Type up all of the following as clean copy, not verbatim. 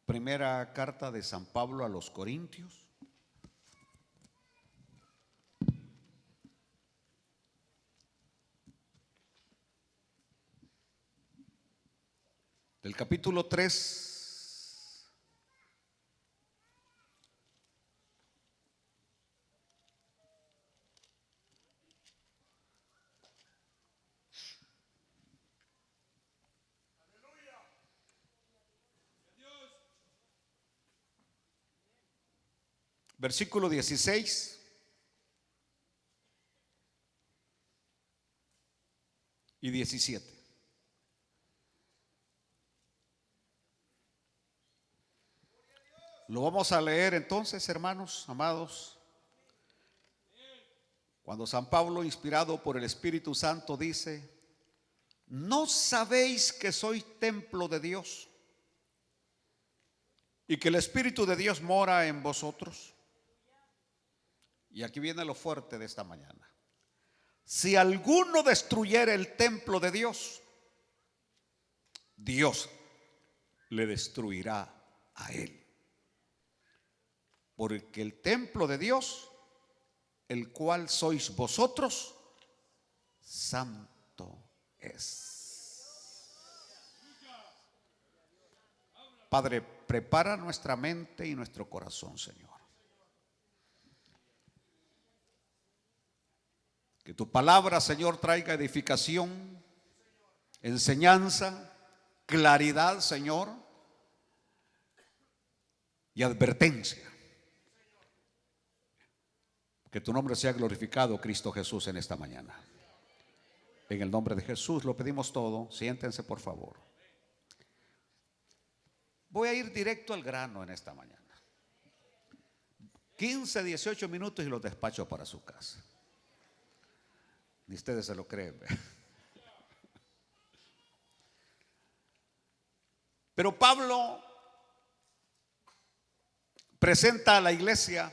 Primera carta de San Pablo a los Corintios, del capítulo 3, versículo 16 y 17. Lo vamos a leer entonces, hermanos amados. Cuando San Pablo, inspirado por el Espíritu Santo, dice: ¿no sabéis que sois templo de Dios y que el Espíritu de Dios mora en vosotros? Y aquí viene lo fuerte de esta mañana. Si alguno destruyere el templo de Dios, Dios le destruirá a él. Porque el templo de Dios, el cual sois vosotros, santo es. Padre, prepara nuestra mente y nuestro corazón, Señor. Que tu palabra, Señor, traiga edificación, enseñanza, claridad, Señor, y advertencia. Que tu nombre sea glorificado, Cristo Jesús, en esta mañana. En el nombre de Jesús lo pedimos todo. Siéntense, por favor. Voy a ir directo al grano en esta mañana. 15, 18 minutos y los despacho para su casa. Ni ustedes se lo creen. Pero Pablo presenta a la iglesia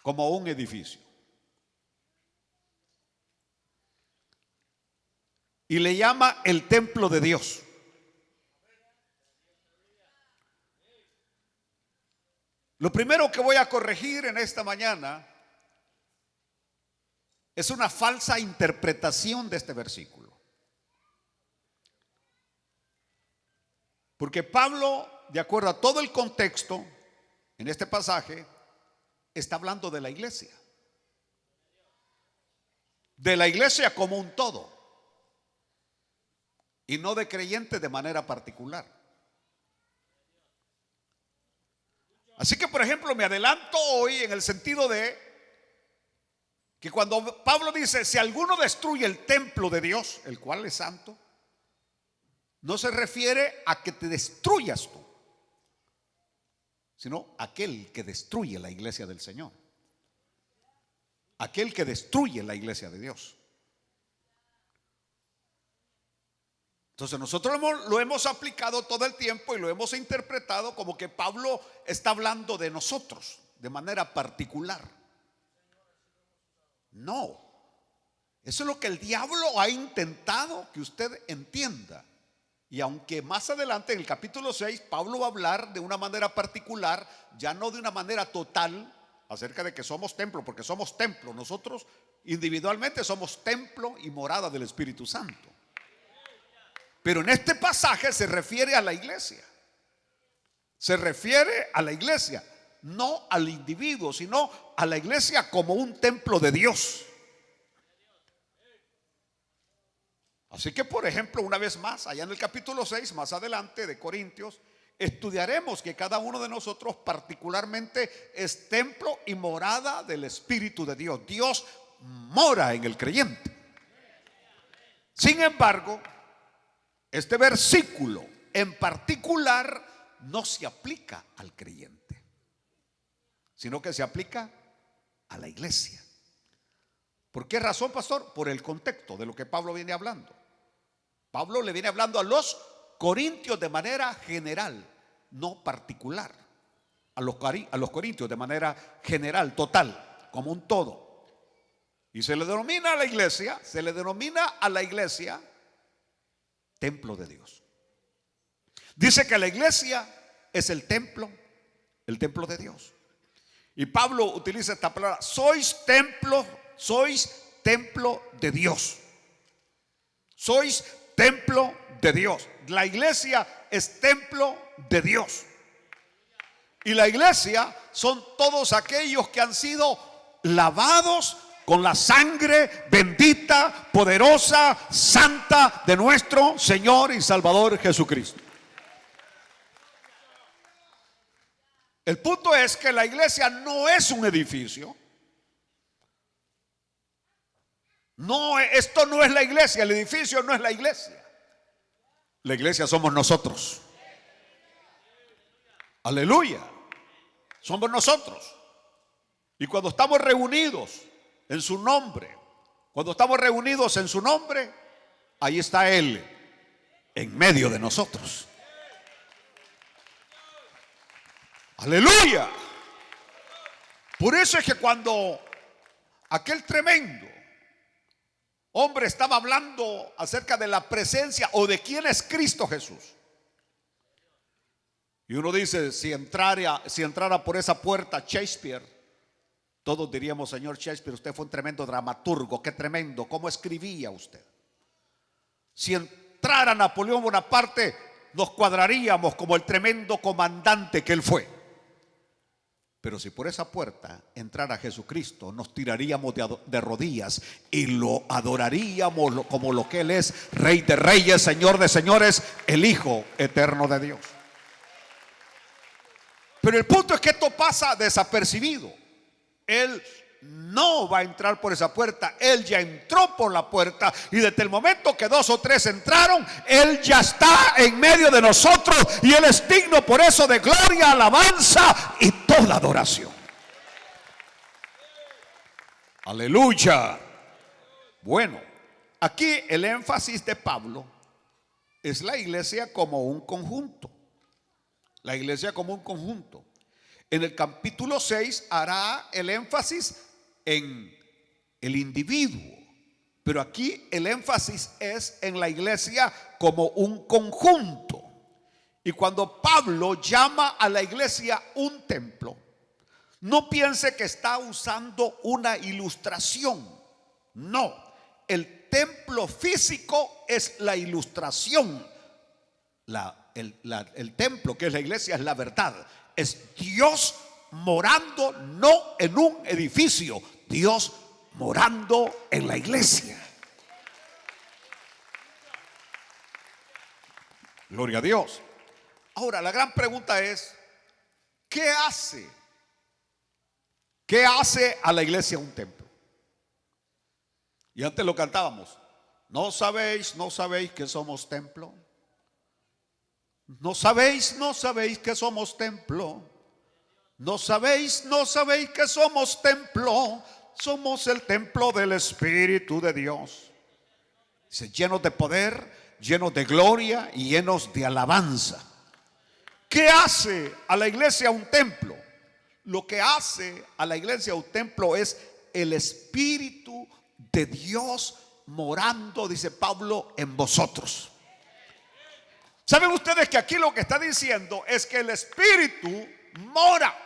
como un edificio y le llama el templo de Dios. Lo primero que voy a corregir en esta mañana es una falsa interpretación de este versículo. Porque Pablo, de acuerdo a todo el contexto en este pasaje, está hablando de la iglesia. De la iglesia como un todo. Y no de creyentes de manera particular. Así que, por ejemplo, me adelanto hoy en el sentido de que cuando Pablo dice: si alguno destruye el templo de Dios, el cual es santo, no se refiere a que te destruyas tú, sino aquel que destruye la iglesia del Señor, aquel que destruye la iglesia de Dios. Entonces nosotros lo hemos aplicado todo el tiempo y lo hemos interpretado como que Pablo está hablando de nosotros de manera particular. No, eso es lo que el diablo ha intentado que usted entienda. Y aunque más adelante en el capítulo 6 Pablo va a hablar de una manera particular, ya no de una manera total, acerca de que somos templo, porque somos templo. Nosotros individualmente somos templo y morada del Espíritu Santo. Pero en este pasaje se refiere a la iglesia. Se refiere a la iglesia, no al individuo, sino a la iglesia como un templo de Dios. Así que, por ejemplo, una vez más, allá en el capítulo 6, más adelante de Corintios, estudiaremos que cada uno de nosotros particularmente es templo y morada del Espíritu de Dios. Dios mora en el creyente. Sin embargo, este versículo en particular no se aplica al creyente, sino que se aplica a la iglesia. ¿Por qué razón, pastor? Por el contexto de lo que Pablo viene hablando. Pablo le viene hablando a los corintios de manera general, no particular. A los corintios de manera general, total, como un todo. Y se le denomina a la iglesia templo de Dios. Dice que la iglesia es el templo de Dios. Y Pablo utiliza esta palabra: sois templo de Dios. Sois templo de Dios. La iglesia es templo de Dios. Y la iglesia son todos aquellos que han sido lavados con la sangre bendita, poderosa, santa de nuestro Señor y Salvador Jesucristo. El punto es que la iglesia no es un edificio. No, esto no es la iglesia, el edificio no es la iglesia. La iglesia somos nosotros. Aleluya. Somos nosotros. Y cuando estamos reunidos en su nombre, ahí está Él en medio de nosotros. Aleluya. Por eso es que cuando aquel tremendo hombre estaba hablando acerca de la presencia o de quién es Cristo Jesús, y uno dice, si entrara por esa puerta Shakespeare, todos diríamos: señor Shakespeare, usted fue un tremendo dramaturgo, qué tremendo, cómo escribía usted. Si entrara Napoleón Bonaparte, nos cuadraríamos como el tremendo comandante que él fue. Pero si por esa puerta entrara Jesucristo, nos tiraríamos de rodillas y lo adoraríamos como lo que Él es: Rey de reyes, Señor de señores, el Hijo eterno de Dios. Pero el punto es que esto pasa desapercibido. Él no va a entrar por esa puerta. Él ya entró por la puerta, y desde el momento que 2 o 3 entraron, Él ya está en medio de nosotros, y Él es digno por eso de gloria, alabanza y toda adoración. Aleluya. Bueno, aquí el énfasis de Pablo es la iglesia como un conjunto. La iglesia como un conjunto. En el capítulo 6 hará el énfasis en el individuo, pero aquí el énfasis es en la iglesia como un conjunto. Y cuando Pablo llama a la iglesia un templo, no piense que está usando una ilustración. No, el templo físico es la ilustración. El templo, que es la iglesia, es la verdad. Es Dios morando no en un edificio, Dios morando en la iglesia. Gloria a Dios. Ahora, la gran pregunta es: ¿qué hace a la iglesia un templo? Y antes lo cantábamos: ¿no sabéis que somos templo? ¿No sabéis que somos templo? ¿No sabéis que somos templo? Somos el templo del Espíritu de Dios. Dice: llenos de poder, llenos de gloria y llenos de alabanza. ¿Qué hace a la iglesia un templo? Lo que hace a la iglesia un templo es el Espíritu de Dios morando, dice Pablo, en vosotros. ¿Saben ustedes que aquí lo que está diciendo es que el Espíritu mora?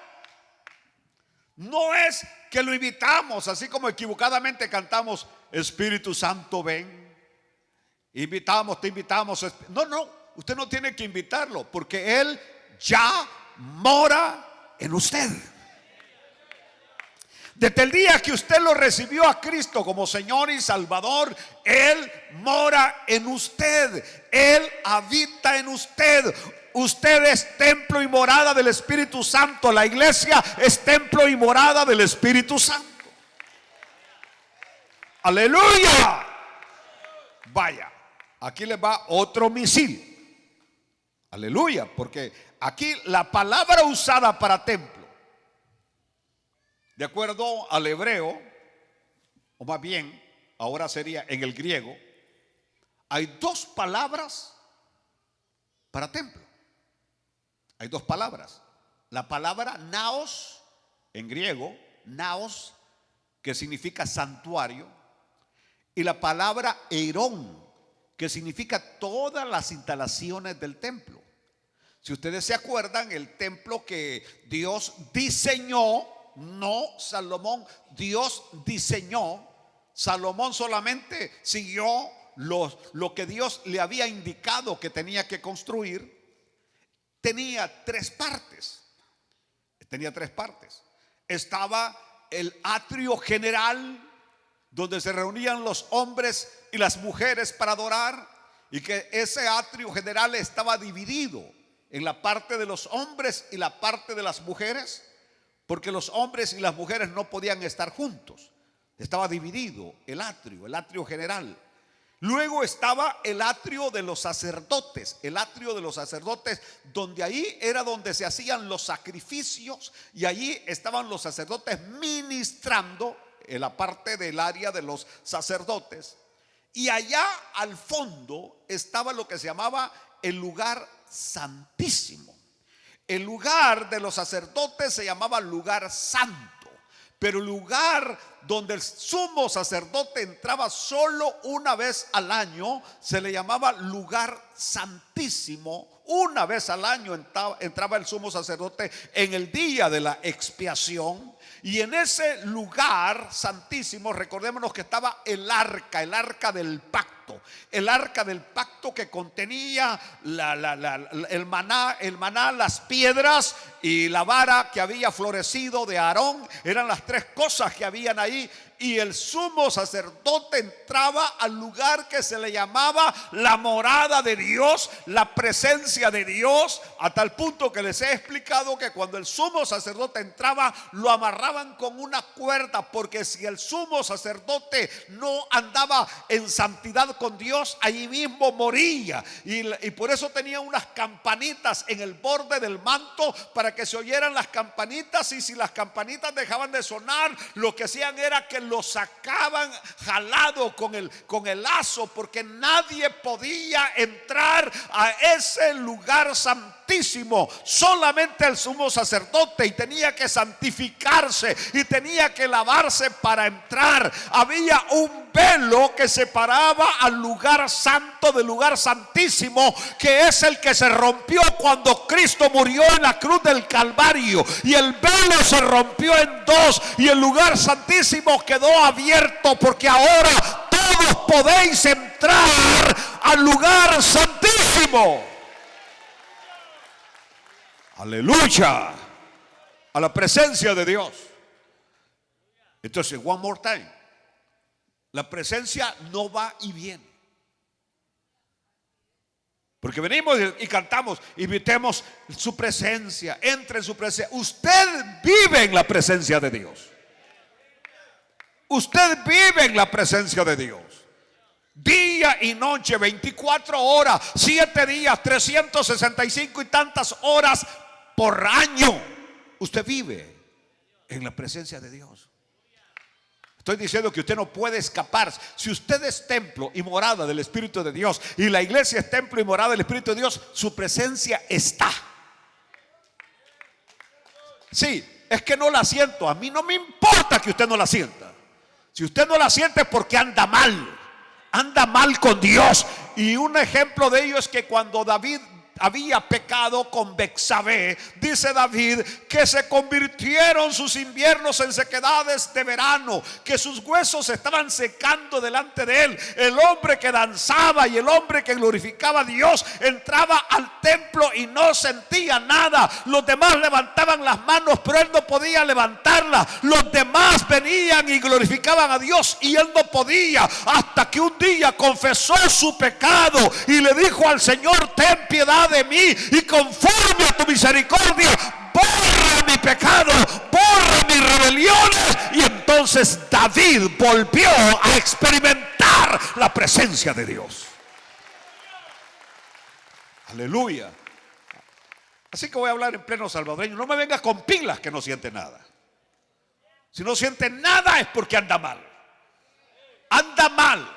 No es que lo invitamos, así como equivocadamente cantamos: Espíritu Santo, ven. Te invitamos. No, usted no tiene que invitarlo, porque Él ya mora en usted. Desde el día que usted lo recibió a Cristo como Señor y Salvador, Él mora en usted. Él habita en usted. Usted es templo y morada del Espíritu Santo. La iglesia es templo y morada del Espíritu Santo. Aleluya. Vaya, aquí les va otro misil. Aleluya, porque aquí la palabra usada para templo, de acuerdo al hebreo, o más bien, ahora sería en el griego, hay 2 palabras para templo. Hay 2 palabras. La palabra naos, en griego, naos, que significa santuario, y la palabra eirón, que significa todas las instalaciones del templo. Si ustedes se acuerdan, el templo que Dios diseñó, no Salomón, Dios diseñó. Salomón solamente siguió lo que Dios le había indicado que tenía que construir. Tenía tres partes. Estaba el atrio general, donde se reunían los hombres y las mujeres para adorar, y que ese atrio general estaba dividido en la parte de los hombres y la parte de las mujeres, porque los hombres y las mujeres no podían estar juntos. Estaba dividido el atrio general. Luego estaba el atrio de los sacerdotes, donde ahí era donde se hacían los sacrificios, y allí estaban los sacerdotes ministrando en la parte del área de los sacerdotes. Y allá al fondo estaba lo que se llamaba el lugar santísimo. El lugar de los sacerdotes se llamaba lugar santo, pero el lugar donde el sumo sacerdote entraba solo una vez al año se le llamaba lugar santísimo. Una vez al año entraba el sumo sacerdote en el día de la expiación. Y en ese lugar santísimo, recordémonos que estaba el arca del pacto. El arca del pacto que contenía el maná, las piedras y la vara que había florecido de Aarón. Eran las tres cosas que habían ahí. Y el sumo sacerdote entraba al lugar que se le llamaba la morada de Dios, la presencia de Dios, a tal punto que les he explicado que cuando el sumo sacerdote entraba, lo amarraban con una cuerda, porque si el sumo sacerdote no andaba en santidad con Dios, allí mismo moría. Y por eso tenía unas campanitas en el borde del manto para que se oyeran las campanitas, y si las campanitas dejaban de sonar, lo que hacían era que lo sacaban jalado con el lazo, porque nadie podía entrar a ese lugar santísimo, solamente el sumo sacerdote, y tenía que santificarse y tenía que lavarse para entrar. Había un velo que separaba al lugar santo del lugar santísimo, que es el que se rompió cuando Cristo murió en la cruz del Calvario, y el velo se rompió en dos, y el lugar santísimo quedó abierto, porque ahora todos podéis entrar al lugar santísimo. Aleluya, a la presencia de Dios. Entonces, one more time, la presencia no va y viene, porque venimos y cantamos, invitemos su presencia, entre en su presencia. Usted vive en la presencia de Dios. Usted vive en la presencia de Dios. Día y noche, 24 horas, 7 días, 365 y tantas horas por año. Usted vive en la presencia de Dios. Estoy diciendo que usted no puede escapar. Si usted es templo y morada del Espíritu de Dios, y la iglesia es templo y morada del Espíritu de Dios, su presencia está. Sí, es que no la siento. A mí no me importa que usted no la sienta. Si usted no la siente es porque anda mal con Dios. Y un ejemplo de ello es que cuando David había pecado con Betsabé, dice David que se convirtieron sus inviernos en sequedades de verano, que sus huesos estaban secando delante de él. El hombre que danzaba y el hombre que glorificaba a Dios entraba al templo y no sentía nada. Los demás levantaban las manos, pero él no podía levantarlas. Los demás venían y glorificaban a Dios y él no podía, hasta que un día confesó su pecado y le dijo al Señor: ten piedad de mí, y conforme a tu misericordia borra mi pecado, borra mis rebeliones. Y entonces David volvió a experimentar la presencia de Dios. Aleluya. Así que voy a hablar en pleno salvadoreño. No me vengas con pilas que no siente nada. Si no siente nada es porque anda mal. Anda mal.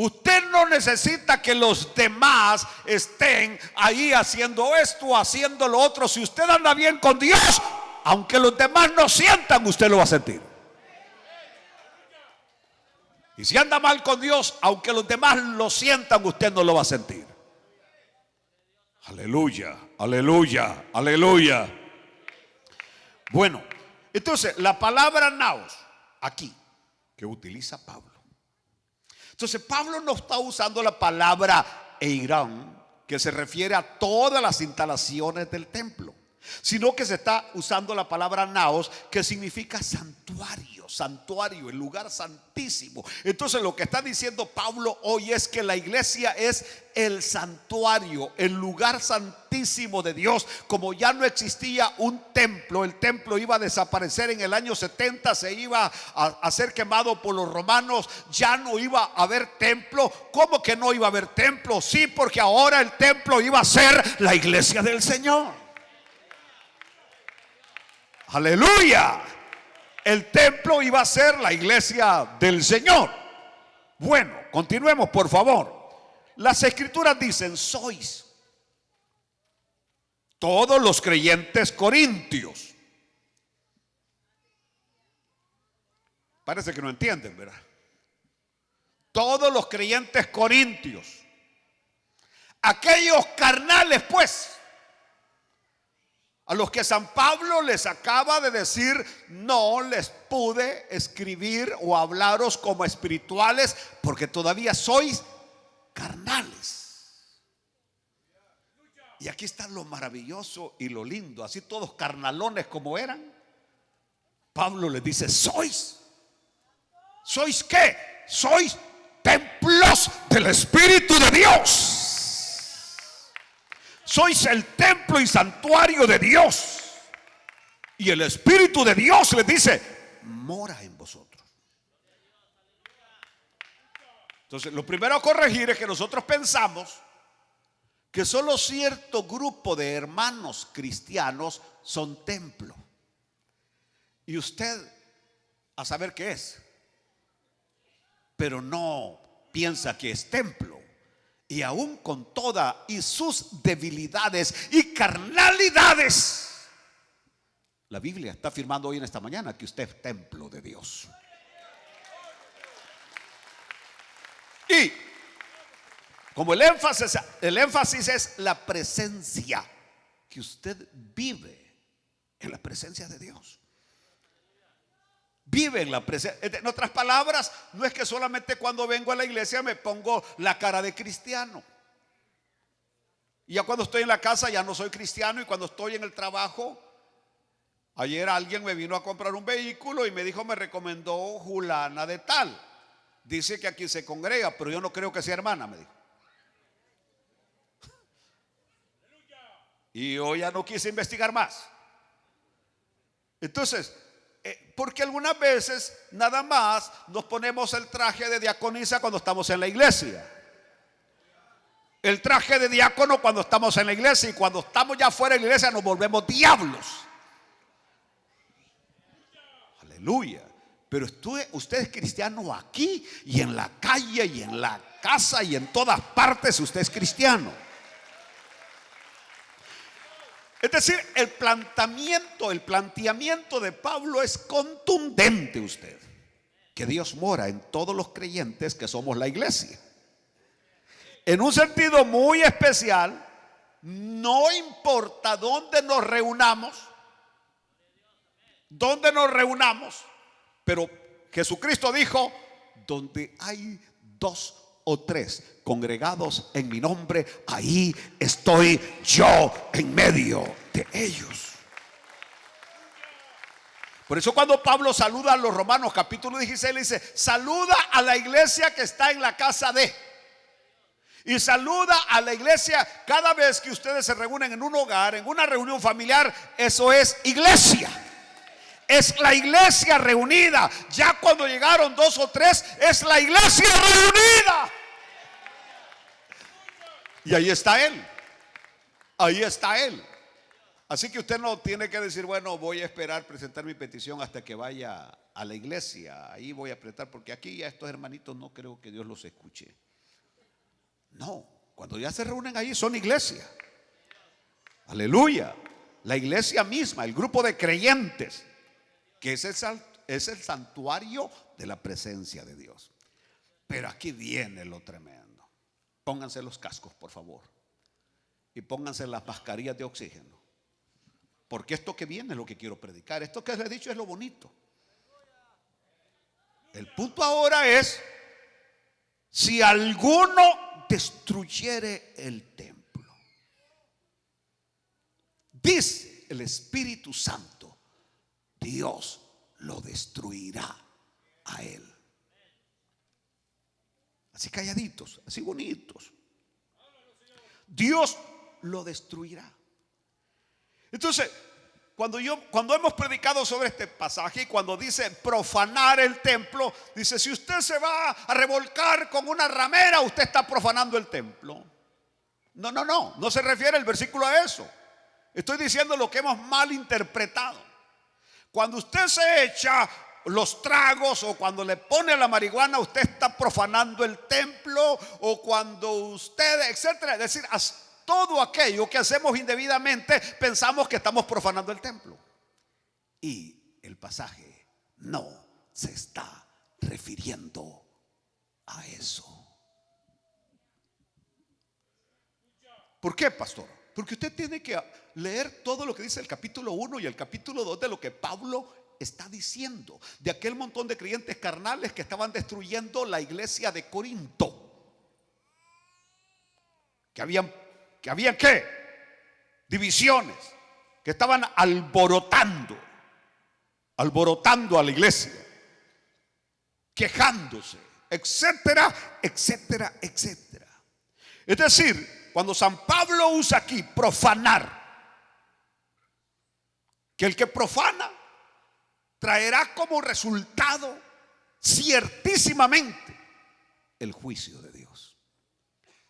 Usted no necesita que los demás estén ahí haciendo esto, haciendo lo otro. Si usted anda bien con Dios, aunque los demás no sientan, usted lo va a sentir. Y si anda mal con Dios, aunque los demás lo sientan, usted no lo va a sentir. Aleluya, aleluya, aleluya. Bueno, entonces la palabra naos aquí que utiliza Pablo. Entonces Pablo no está usando la palabra eirán, que se refiere a todas las instalaciones del templo, sino que se está usando la palabra naos, que significa santuario, santuario, el lugar santísimo. Entonces lo que está diciendo Pablo hoy es que la iglesia es el santuario, el lugar santísimo de Dios. Como ya no existía un templo, el templo iba a desaparecer en el año 70, se iba a ser quemado por los romanos, ya no iba a haber templo. ¿Cómo que no iba a haber templo? Sí, porque ahora el templo iba a ser la iglesia del Señor. Aleluya. El templo iba a ser la iglesia del Señor. Bueno, continuemos por favor. Las escrituras dicen: sois todos los creyentes corintios. Parece que no entienden, ¿verdad? Todos los creyentes corintios, aquellos carnales, pues, a los que San Pablo les acaba de decir: no les pude escribir o hablaros como espirituales, porque todavía sois carnales. Y aquí está lo maravilloso y lo lindo. Así todos carnalones como eran, Pablo les dice: ¿sois qué? Sois templos del Espíritu de Dios. Sois el templo y santuario de Dios. Y el Espíritu de Dios les dice: mora en vosotros. Entonces, lo primero a corregir es que nosotros pensamos que solo cierto grupo de hermanos cristianos son templo. Y usted a saber qué es, pero no piensa que es templo. Y aún con todas y sus debilidades y carnalidades, la Biblia está afirmando hoy en esta mañana que usted es templo de Dios. Y como el énfasis es la presencia, que usted vive en la presencia de Dios. Vive en la presencia. En otras palabras, no es que solamente cuando vengo a la iglesia me pongo la cara de cristiano. Y ya cuando estoy en la casa ya no soy cristiano. Y cuando estoy en el trabajo, ayer alguien me vino a comprar un vehículo y me dijo: me recomendó Julana de tal. Dice que aquí se congrega, pero yo no creo que sea hermana, me dijo. Y yo ya no quise investigar más. Entonces, porque algunas veces nada más nos ponemos el traje de diaconisa cuando estamos en la iglesia, el traje de diácono cuando estamos en la iglesia, y cuando estamos ya fuera de la iglesia nos volvemos diablos. Aleluya. Pero usted es cristiano aquí y en la calle y en la casa y en todas partes usted es cristiano. Es decir, el planteamiento de Pablo es contundente, usted, que Dios mora en todos los creyentes que somos la iglesia. En un sentido muy especial, no importa dónde nos reunamos, pero Jesucristo dijo: donde hay 2 o 3 congregados en mi nombre, ahí estoy yo en medio de ellos. Por eso cuando Pablo saluda a los romanos capítulo 16, le dice: saluda a la iglesia que está en la casa de. Y saluda a la iglesia cada vez que ustedes se reúnen en un hogar, en una reunión familiar. Eso es iglesia. Es la iglesia reunida. Ya cuando llegaron 2 o 3, es la iglesia reunida. Y ahí está Él. Ahí está Él. Así que usted no tiene que decir: bueno, voy a esperar presentar mi petición hasta que vaya a la iglesia. Ahí voy a apretar, porque aquí a estos hermanitos no creo que Dios los escuche. No, cuando ya se reúnen ahí son iglesia. Aleluya. La iglesia misma, el grupo de creyentes, que es el santuario de la presencia de Dios. Pero aquí viene lo tremendo. Pónganse los cascos, por favor. y pónganse las mascarillas de oxígeno, porque esto que viene es lo que quiero predicar. Esto que les he dicho es lo bonito. El punto ahora es: si alguno destruyere el templo, dice el Espíritu Santo, Dios lo destruirá a él. Así calladitos, así bonitos. Dios lo destruirá. Entonces, cuando hemos predicado sobre este pasaje y cuando dice profanar el templo, dice: si usted se va a revolcar con una ramera, usted está profanando el templo. No se refiere el versículo a eso. Estoy diciendo lo que hemos malinterpretado. Cuando usted se echa los tragos o cuando le pone la marihuana, usted está profanando el templo. O cuando usted, etcétera, es decir, todo aquello que hacemos indebidamente, pensamos que estamos profanando el templo. Y el pasaje no se está refiriendo a eso. ¿Por qué, pastor? Porque usted tiene que leer todo lo que dice el capítulo 1 y el capítulo 2 de lo que Pablo está diciendo, de aquel montón de creyentes carnales que estaban destruyendo la iglesia de Corinto. Que habían ¿qué? Divisiones, que estaban alborotando a la iglesia, quejándose, etcétera, etcétera, etcétera. Es decir, cuando San Pablo usa aquí profanar, que el que profana traerá como resultado ciertísimamente el juicio de Dios.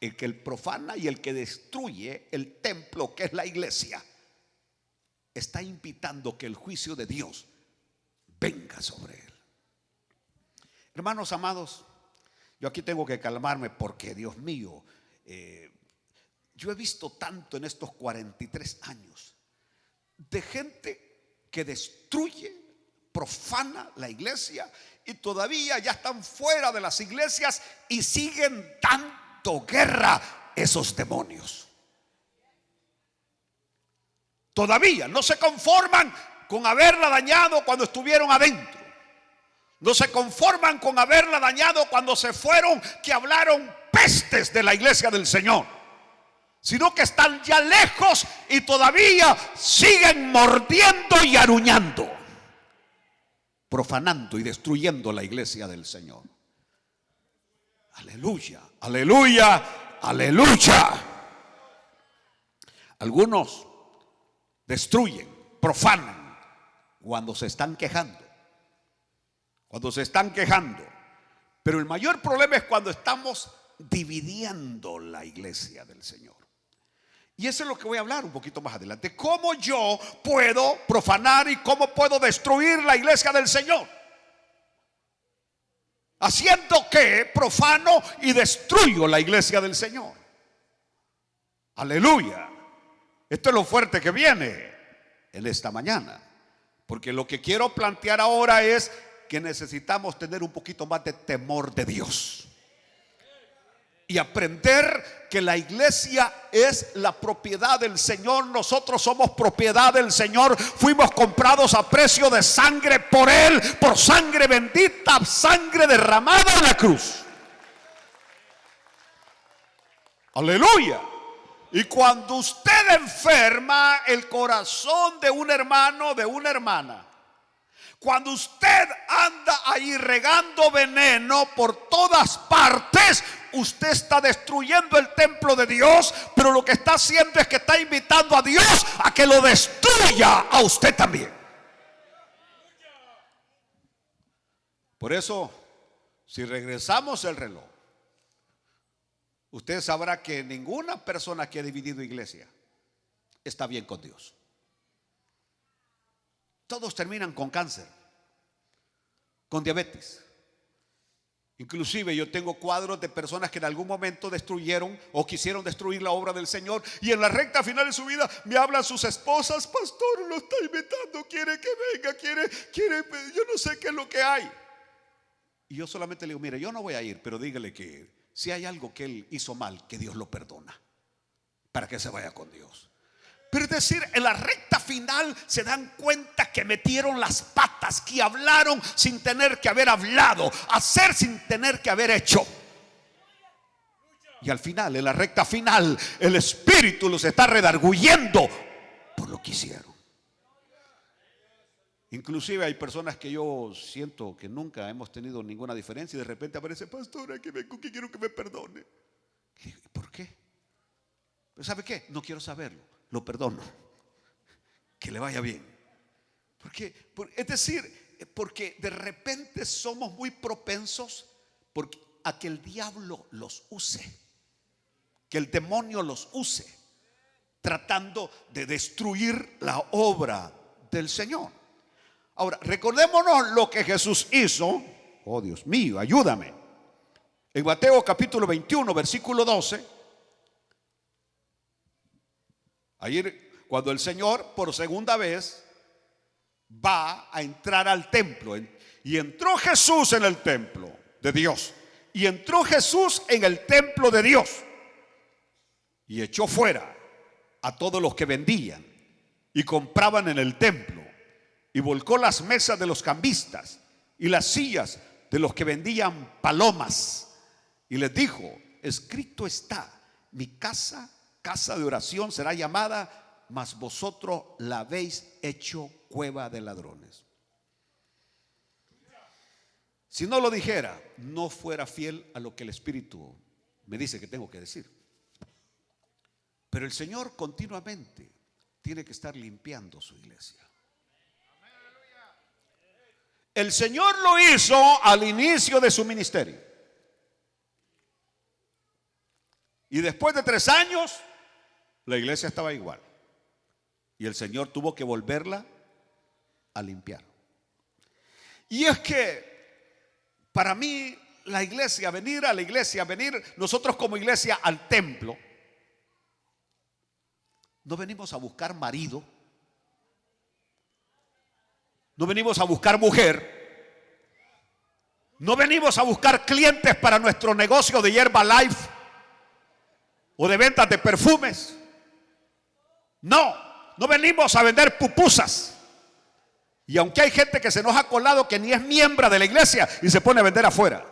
El que profana y el que destruye el templo, que es la iglesia, está invitando que el juicio de Dios venga sobre él. Hermanos amados, yo aquí tengo que calmarme porque, Dios mío, yo he visto tanto en estos 43 años de gente que destruye, profana la iglesia y todavía ya están fuera de las iglesias y siguen dando guerra esos demonios. Todavía no se conforman con haberla dañado cuando estuvieron adentro. No se conforman con haberla dañado cuando se fueron, que hablaron pestes de la iglesia del Señor, sino que están ya lejos y todavía siguen mordiendo y aruñando, profanando y destruyendo la iglesia del Señor. Aleluya, aleluya, aleluya. Algunos destruyen, profanan cuando se están quejando. Cuando se están quejando. Pero el mayor problema es cuando estamos dividiendo la iglesia del Señor. Y eso es lo que voy a hablar un poquito más adelante. ¿Cómo yo puedo profanar y cómo puedo destruir la iglesia del Señor? Haciendo que profano y destruyo la iglesia del Señor. Aleluya. Esto es lo fuerte que viene en esta mañana. Porque lo que quiero plantear ahora es que necesitamos tener un poquito más de temor de Dios. Y aprender que la iglesia es la propiedad del Señor. Nosotros somos propiedad del Señor. Fuimos comprados a precio de sangre por Él, por sangre bendita, sangre derramada en la cruz. Aleluya. Y cuando usted enferma el corazón de un hermano, de una hermana, cuando usted anda ahí regando veneno por todas partes, usted está destruyendo el templo de Dios, pero lo que está haciendo es que está invitando a Dios a que lo destruya a usted también. Por eso, si regresamos el reloj, usted sabrá que ninguna persona que ha dividido iglesia está bien con Dios. Todos terminan con cáncer, con diabetes. Inclusive yo tengo cuadros de personas que en algún momento destruyeron o quisieron destruir la obra del Señor, y en la recta final de su vida me hablan sus esposas: pastor, lo está invitando, quiere que venga, quiere, yo no sé qué es lo que hay. Y yo solamente le digo: mire, yo no voy a ir, pero dígale que si hay algo que él hizo mal, que Dios lo perdona, para que se vaya con Dios. Pero es decir, en la recta final se dan cuenta que metieron las patas, que hablaron sin tener que haber hablado, hacer sin tener que haber hecho. Y al final, en la recta final, el Espíritu los está redarguyendo por lo que hicieron. Inclusive hay personas que yo siento que nunca hemos tenido ninguna diferencia y de repente aparece: pastor, aquí vengo, que quiero que me perdone. Y digo: ¿por qué? Pero ¿sabe qué? No quiero saberlo, lo perdono, que le vaya bien. Es decir, porque de repente somos muy propensos a que el diablo los use, que el demonio los use, tratando de destruir la obra del Señor. Ahora, recordémonos lo que Jesús hizo. Oh, Dios mío, ayúdame. En Mateo capítulo 21, versículo 12. Ayer, cuando el Señor por segunda vez va a entrar al templo, y entró Jesús en el templo de Dios, y entró Jesús en el templo de Dios, y echó fuera a todos los que vendían y compraban en el templo, y volcó las mesas de los cambistas y las sillas de los que vendían palomas, y les dijo: escrito está, mi casa, casa de oración será llamada, mas vosotros la habéis hecho cueva de ladrones. Si no lo dijera, no fuera fiel a lo que el Espíritu me dice que tengo que decir. Pero el Señor continuamente tiene que estar limpiando su iglesia. El Señor lo hizo al inicio de su ministerio, y después de 3 años la iglesia estaba igual, y el Señor tuvo que volverla a limpiar. Y es que para mí la iglesia, venir a la iglesia, venir nosotros como iglesia al templo, no venimos a buscar marido, no venimos a buscar mujer, no venimos a buscar clientes para nuestro negocio de Herbalife o de ventas de perfumes. No venimos a vender pupusas. Y aunque hay gente que se nos ha colado que ni es miembro de la iglesia y se pone a vender afuera,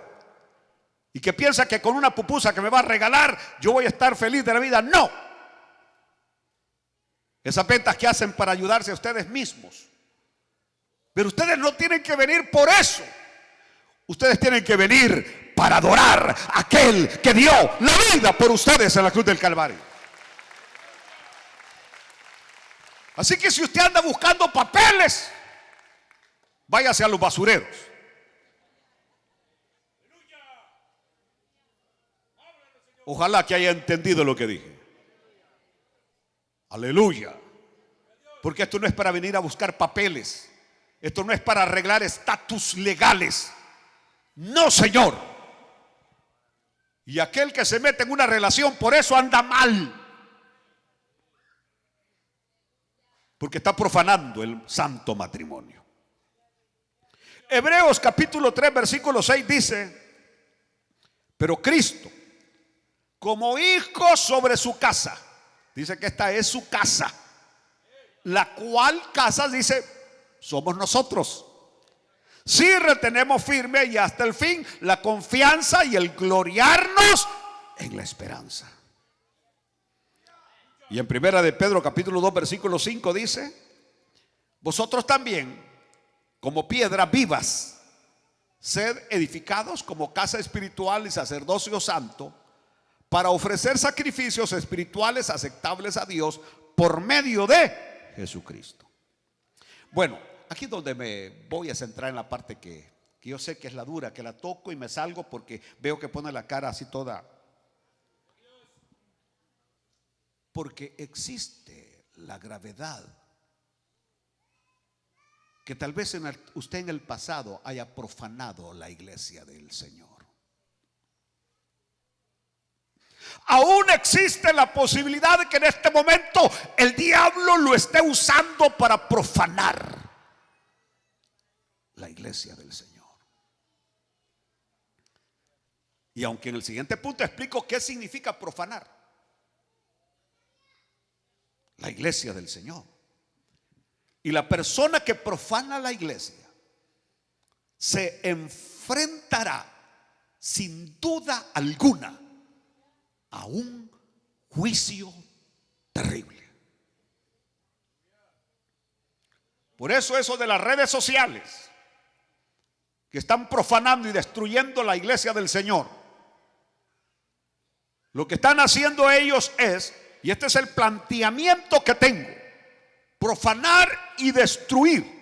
y que piensa que con una pupusa que me va a regalar yo voy a estar feliz de la vida. No. Esas ventas que hacen para ayudarse a ustedes mismos. Pero ustedes no tienen que venir por eso. Ustedes tienen que venir para adorar a aquel que dio la vida por ustedes en la cruz del Calvario. Así que si usted anda buscando papeles, váyase a los basureros. Ojalá que haya entendido lo que dije. Aleluya. Porque esto no es para venir a buscar papeles. Esto no es para arreglar estatus legales. No, Señor. Y aquel que se mete en una relación por eso anda mal, porque está profanando el santo matrimonio. Hebreos capítulo 3 versículo 6 dice: pero Cristo, como hijo sobre su casa, dice que esta es su casa, la cual casa, dice, somos nosotros, si retenemos firme y hasta el fin la confianza y el gloriarnos en la esperanza. Y en primera de Pedro capítulo 2 versículo 5 dice: vosotros también, como piedras vivas, sed edificados como casa espiritual y sacerdocio santo, para ofrecer sacrificios espirituales aceptables a Dios por medio de Jesucristo. Bueno, aquí es donde me voy a centrar en la parte que yo sé que es la dura, que la toco y me salgo porque veo que pone la cara así toda. Porque existe la gravedad que tal vez usted en el pasado haya profanado la iglesia del Señor. Aún existe la posibilidad de que en este momento el diablo lo esté usando para profanar la iglesia del Señor. Y aunque en el siguiente punto explico qué significa profanar, la iglesia del Señor. Y la persona que profana la iglesia se enfrentará sin duda alguna a un juicio terrible. Por eso de las redes sociales que están profanando y destruyendo la iglesia del Señor, lo que están haciendo ellos es, y este es el planteamiento que tengo, profanar y destruir.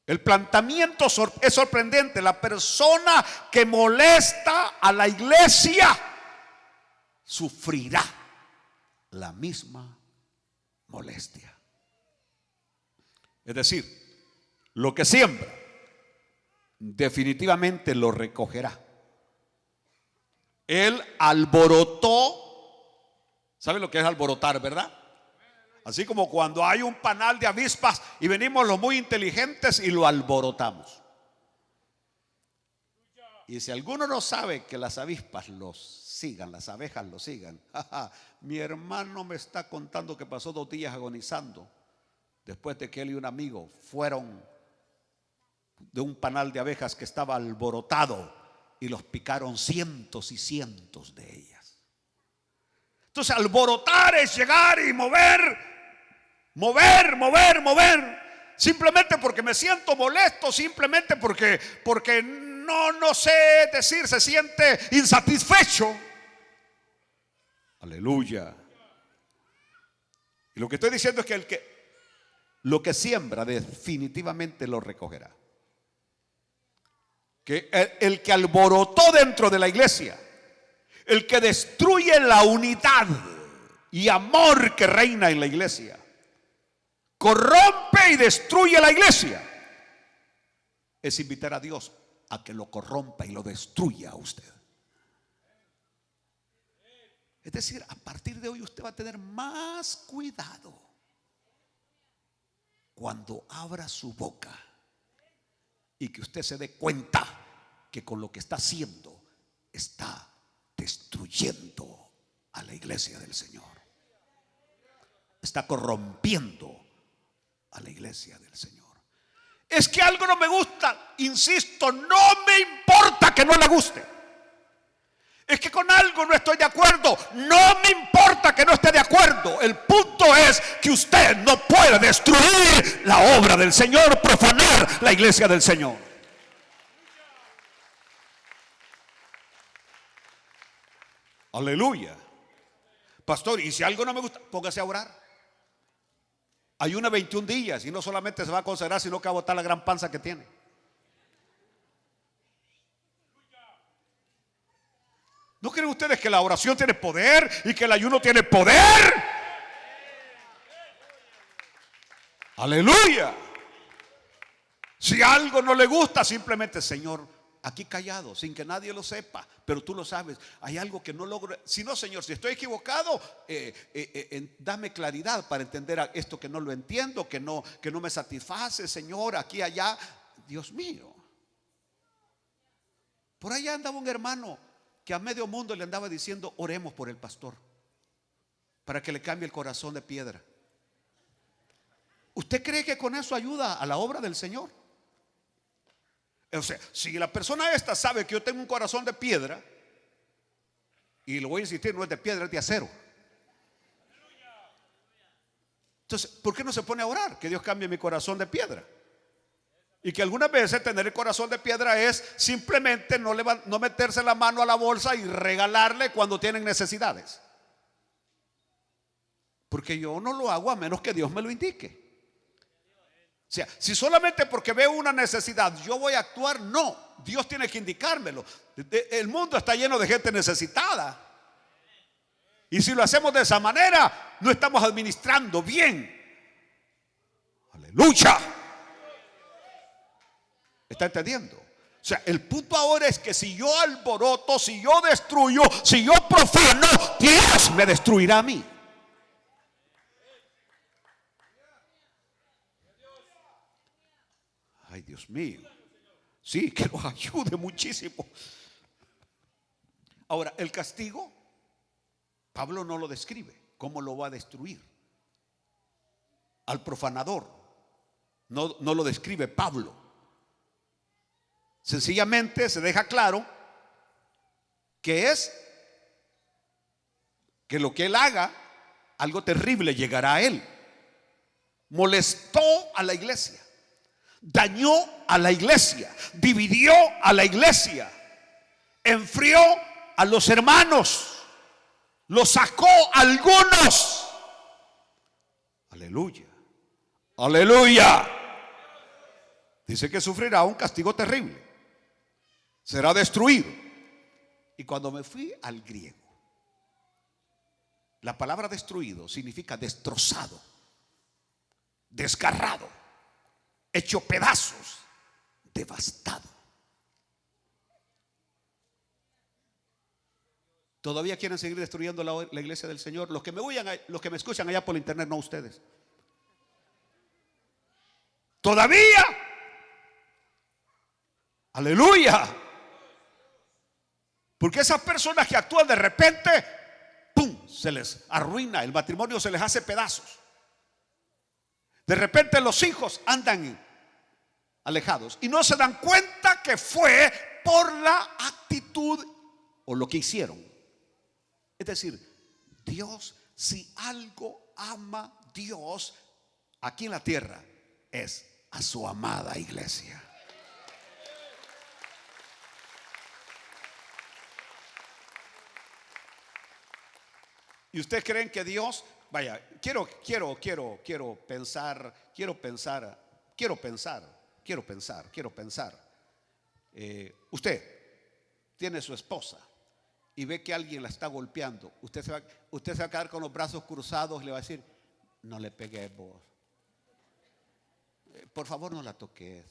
El planteamiento es sorprendente. La persona que molesta a la iglesia sufrirá la misma molestia. Es decir, lo que siembra definitivamente lo recogerá. Él alborotó. ¿Sabe lo que es alborotar, verdad? Así como cuando hay un panal de avispas y venimos los muy inteligentes y lo alborotamos. Y si alguno no sabe que las avispas los sigan, las abejas los sigan. Mi hermano me está contando que pasó 2 días agonizando después de que él y un amigo fueron de un panal de abejas que estaba alborotado y los picaron cientos y cientos de ellas. Entonces, alborotar es llegar y mover, simplemente porque me siento molesto, simplemente porque no sé decir, se siente insatisfecho. Aleluya. Y lo que estoy diciendo es que lo que siembra definitivamente lo recogerá. Que el que alborotó dentro de la iglesia, el que destruye la unidad y amor que reina en la iglesia, corrompe y destruye la iglesia, es invitar a Dios a que lo corrompa y lo destruya a usted. Es decir, a partir de hoy usted va a tener más cuidado cuando abra su boca y que usted se dé cuenta que con lo que está haciendo está destruyendo a la iglesia del Señor. Está corrompiendo a la iglesia del Señor. Es que algo no me gusta, insisto, no me importa que no le guste. Es que con algo no estoy de acuerdo, no me importa que no esté de acuerdo. El punto es que usted no puede destruir la obra del Señor, profanar la iglesia del Señor. Aleluya. Pastor, y si algo no me gusta, póngase a orar. Ayuna 21 días y no solamente se va a considerar, sino que va a botar la gran panza que tiene. ¿No creen ustedes que la oración tiene poder y que el ayuno tiene poder? Aleluya. Si algo no le gusta, simplemente, Señor, aquí callado, sin que nadie lo sepa, pero tú lo sabes, hay algo que no logro. Si no, Señor, si estoy equivocado, dame claridad para entender esto que no lo entiendo, que no me satisface, Señor, aquí, allá. Dios mío. Por allá andaba un hermano que a medio mundo le andaba diciendo: oremos por el pastor para que le cambie el corazón de piedra. ¿Usted cree que con eso ayuda a la obra del Señor? O sea, si la persona esta sabe que yo tengo un corazón de piedra, y lo voy a insistir, no es de piedra, es de acero. Entonces, ¿por qué no se pone a orar que Dios cambie mi corazón de piedra? Y que algunas veces tener el corazón de piedra es simplemente no meterse la mano a la bolsa y regalarle cuando tienen necesidades. Porque yo no lo hago a menos que Dios me lo indique. O sea, si solamente porque veo una necesidad yo voy a actuar, no. Dios tiene que indicármelo. El mundo está lleno de gente necesitada. Y si lo hacemos de esa manera, no estamos administrando bien. Aleluya. ¿Está entendiendo? O sea, el punto ahora es que si yo alboroto, si yo destruyo, si yo profano, Dios me destruirá a mí. Ay, Dios mío. Sí, que nos ayude muchísimo. Ahora, el castigo, Pablo no lo describe ¿cómo lo va a destruir? Al profanador. No lo describe Pablo. Sencillamente se deja claro que lo que él haga, algo terrible llegará a él. Molestó a la iglesia, dañó a la iglesia, dividió a la iglesia, enfrió a los hermanos, los sacó a algunos. Aleluya, aleluya. Dice que sufrirá un castigo terrible, será destruido. Y cuando me fui al griego, la palabra destruido significa destrozado, desgarrado, hecho pedazos, devastado. ¿Todavía quieren seguir destruyendo la iglesia del Señor? Los que me escuchan allá por internet, no ustedes. Todavía. Aleluya. Porque esas personas que actúan de repente, ¡pum!, se les arruina, el matrimonio se les hace pedazos. De repente los hijos andan alejados y no se dan cuenta que fue por la actitud o lo que hicieron. Es decir, Dios, si algo ama Dios aquí en la tierra, es a su amada iglesia. ¿Y ustedes creen que Dios, vaya, quiero pensar, usted tiene su esposa y ve que alguien la está golpeando, usted se va a quedar con los brazos cruzados y le va a decir: no le pegues vos, por favor no la toques.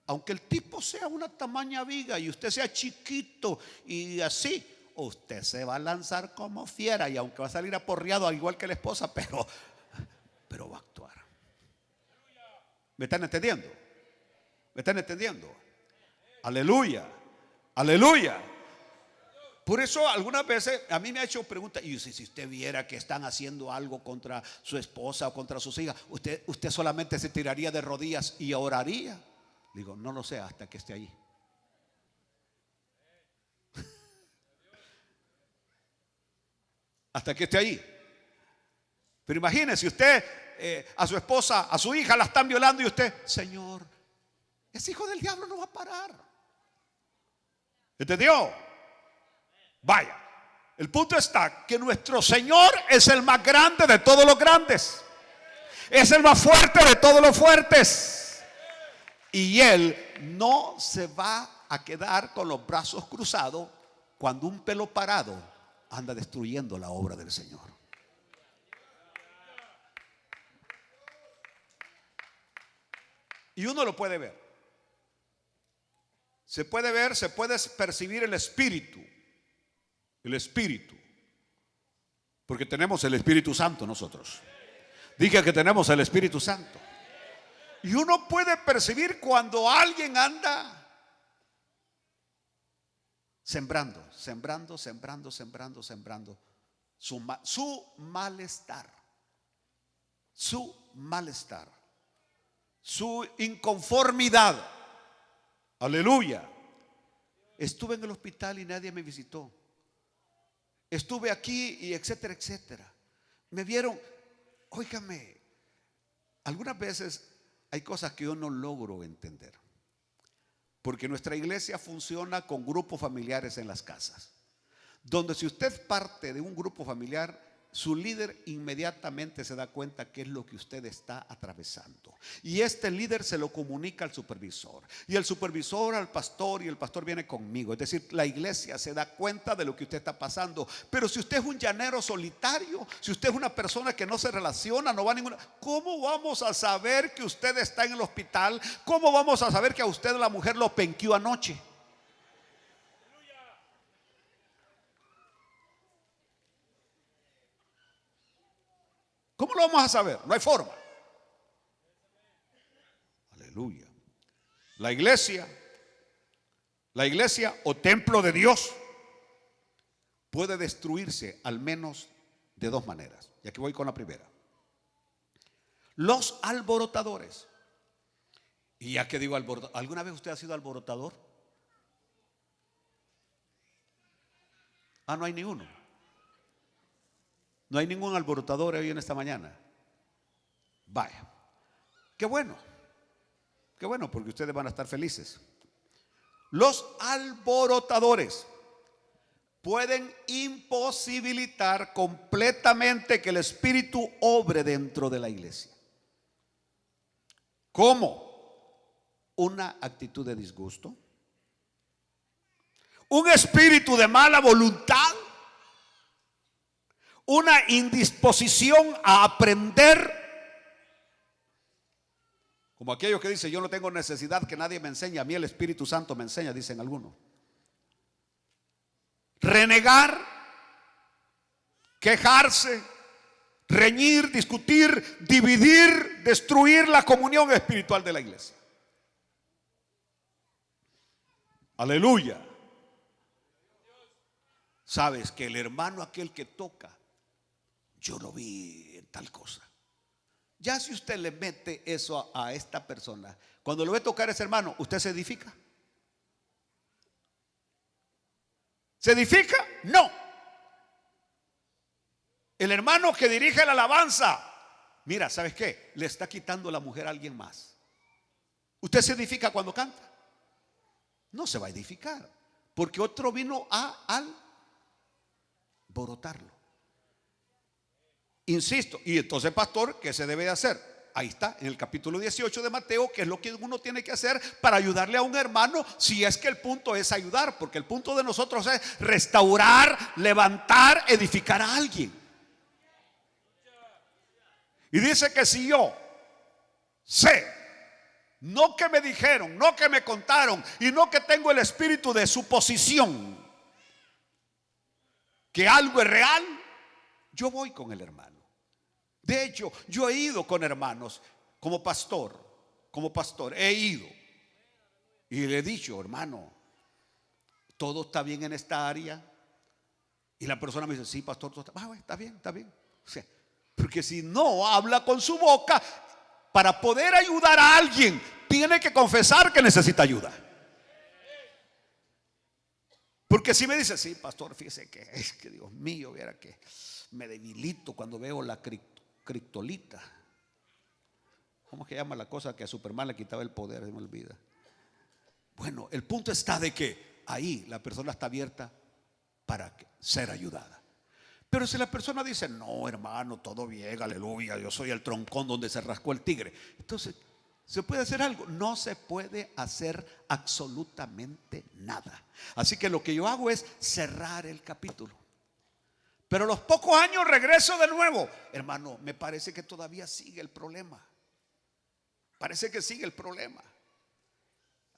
Aunque el tipo sea una tamaña viga y usted sea chiquito y así, usted se va a lanzar como fiera, y aunque va a salir aporreado al igual que la esposa, pero va a actuar. ¿Me están entendiendo? ¿Me están entendiendo? Aleluya, aleluya. Por eso algunas veces a mí me ha hecho preguntas: y si usted viera que están haciendo algo contra su esposa o contra sus hijas, usted solamente se tiraría de rodillas y oraría. Digo, no lo sé hasta que esté allí. Hasta que esté allí. Pero imagínese usted, a su esposa, a su hija la están violando y usted: Señor, ese hijo del diablo no va a parar. ¿Entendió? Vaya, el punto está que nuestro Señor es el más grande de todos los grandes, es el más fuerte de todos los fuertes, y Él no se va a quedar con los brazos cruzados cuando un pelo parado anda destruyendo la obra del Señor. Y uno lo puede ver. Se puede ver, se puede percibir el espíritu. El espíritu. Porque tenemos el Espíritu Santo nosotros. Diga que tenemos el Espíritu Santo. Y uno puede percibir cuando alguien anda sembrando su malestar, su inconformidad. Aleluya. Estuve en el hospital y nadie me visitó. Estuve aquí y etcétera, etcétera. Me vieron. Óigame, algunas veces hay cosas que yo no logro entender, porque nuestra iglesia funciona con grupos familiares en las casas, donde si usted es parte de un grupo familiar, su líder inmediatamente se da cuenta qué es lo que usted está atravesando, y este líder se lo comunica al supervisor, y el supervisor al pastor, y el pastor viene conmigo. Es decir, la iglesia se da cuenta de lo que usted está pasando. Pero si usted es un llanero solitario, si usted es una persona que no se relaciona, no va a ninguna, ¿cómo vamos a saber que usted está en el hospital? ¿Cómo vamos a saber que a usted la mujer lo penqueó anoche? ¿Cómo lo vamos a saber? No hay forma. Aleluya. La iglesia o templo de Dios puede destruirse al menos de dos maneras. Y aquí voy con la primera. Los alborotadores. Y ya que digo alborotador, ¿alguna vez usted ha sido alborotador? No hay ninguno. No hay ningún alborotador hoy en esta mañana. Vaya, qué bueno, porque ustedes van a estar felices. Los alborotadores pueden imposibilitar completamente que el Espíritu obre dentro de la iglesia. ¿Cómo? Una actitud de disgusto, un espíritu de mala voluntad, una indisposición a aprender. Como aquellos que dicen: yo no tengo necesidad que nadie me enseñe, a mí el Espíritu Santo me enseña, dicen algunos. Renegar, quejarse, reñir, discutir, dividir, destruir la comunión espiritual de la iglesia. Aleluya. Sabes que el hermano aquel que toca, yo lo vi en tal cosa. Ya si usted le mete eso a esta persona, cuando lo ve tocar a ese hermano, ¿usted se edifica? ¿Se edifica? No. El hermano que dirige la alabanza, mira, ¿sabes qué? Le está quitando la mujer a alguien más. ¿Usted se edifica cuando canta? No se va a edificar, porque otro vino a alborotarlo. Insisto, y entonces, pastor, ¿qué se debe de hacer? Ahí está, en el capítulo 18 de Mateo, qué es lo que uno tiene que hacer para ayudarle a un hermano, si es que el punto es ayudar, porque el punto de nosotros es restaurar, levantar, edificar a alguien. Y dice que si yo sé, no que me dijeron, no que me contaron, y no que tengo el espíritu de suposición, que algo es real, yo voy con el hermano. De hecho, yo he ido con hermanos como pastor, he ido y le he dicho: hermano, todo está bien en esta área. Y la persona me dice: sí, pastor, todo está bien, está bien. O sea, porque si no habla con su boca, para poder ayudar a alguien, tiene que confesar que necesita ayuda. Porque si me dice: sí, pastor, fíjese que es que Dios mío, viera que me debilito cuando veo la criptolita. ¿Cómo que llama la cosa que a Superman le quitaba el poder? Se me olvida. Bueno, el punto está de que ahí la persona está abierta para ser ayudada. Pero si la persona dice: no, hermano, todo bien, aleluya, yo soy el troncón donde se rascó el tigre, entonces, ¿se puede hacer algo? No se puede hacer absolutamente nada. Así que lo que yo hago es cerrar el capítulo. Pero a los pocos años regreso de nuevo. Hermano, me parece que todavía sigue el problema. Parece que sigue el problema.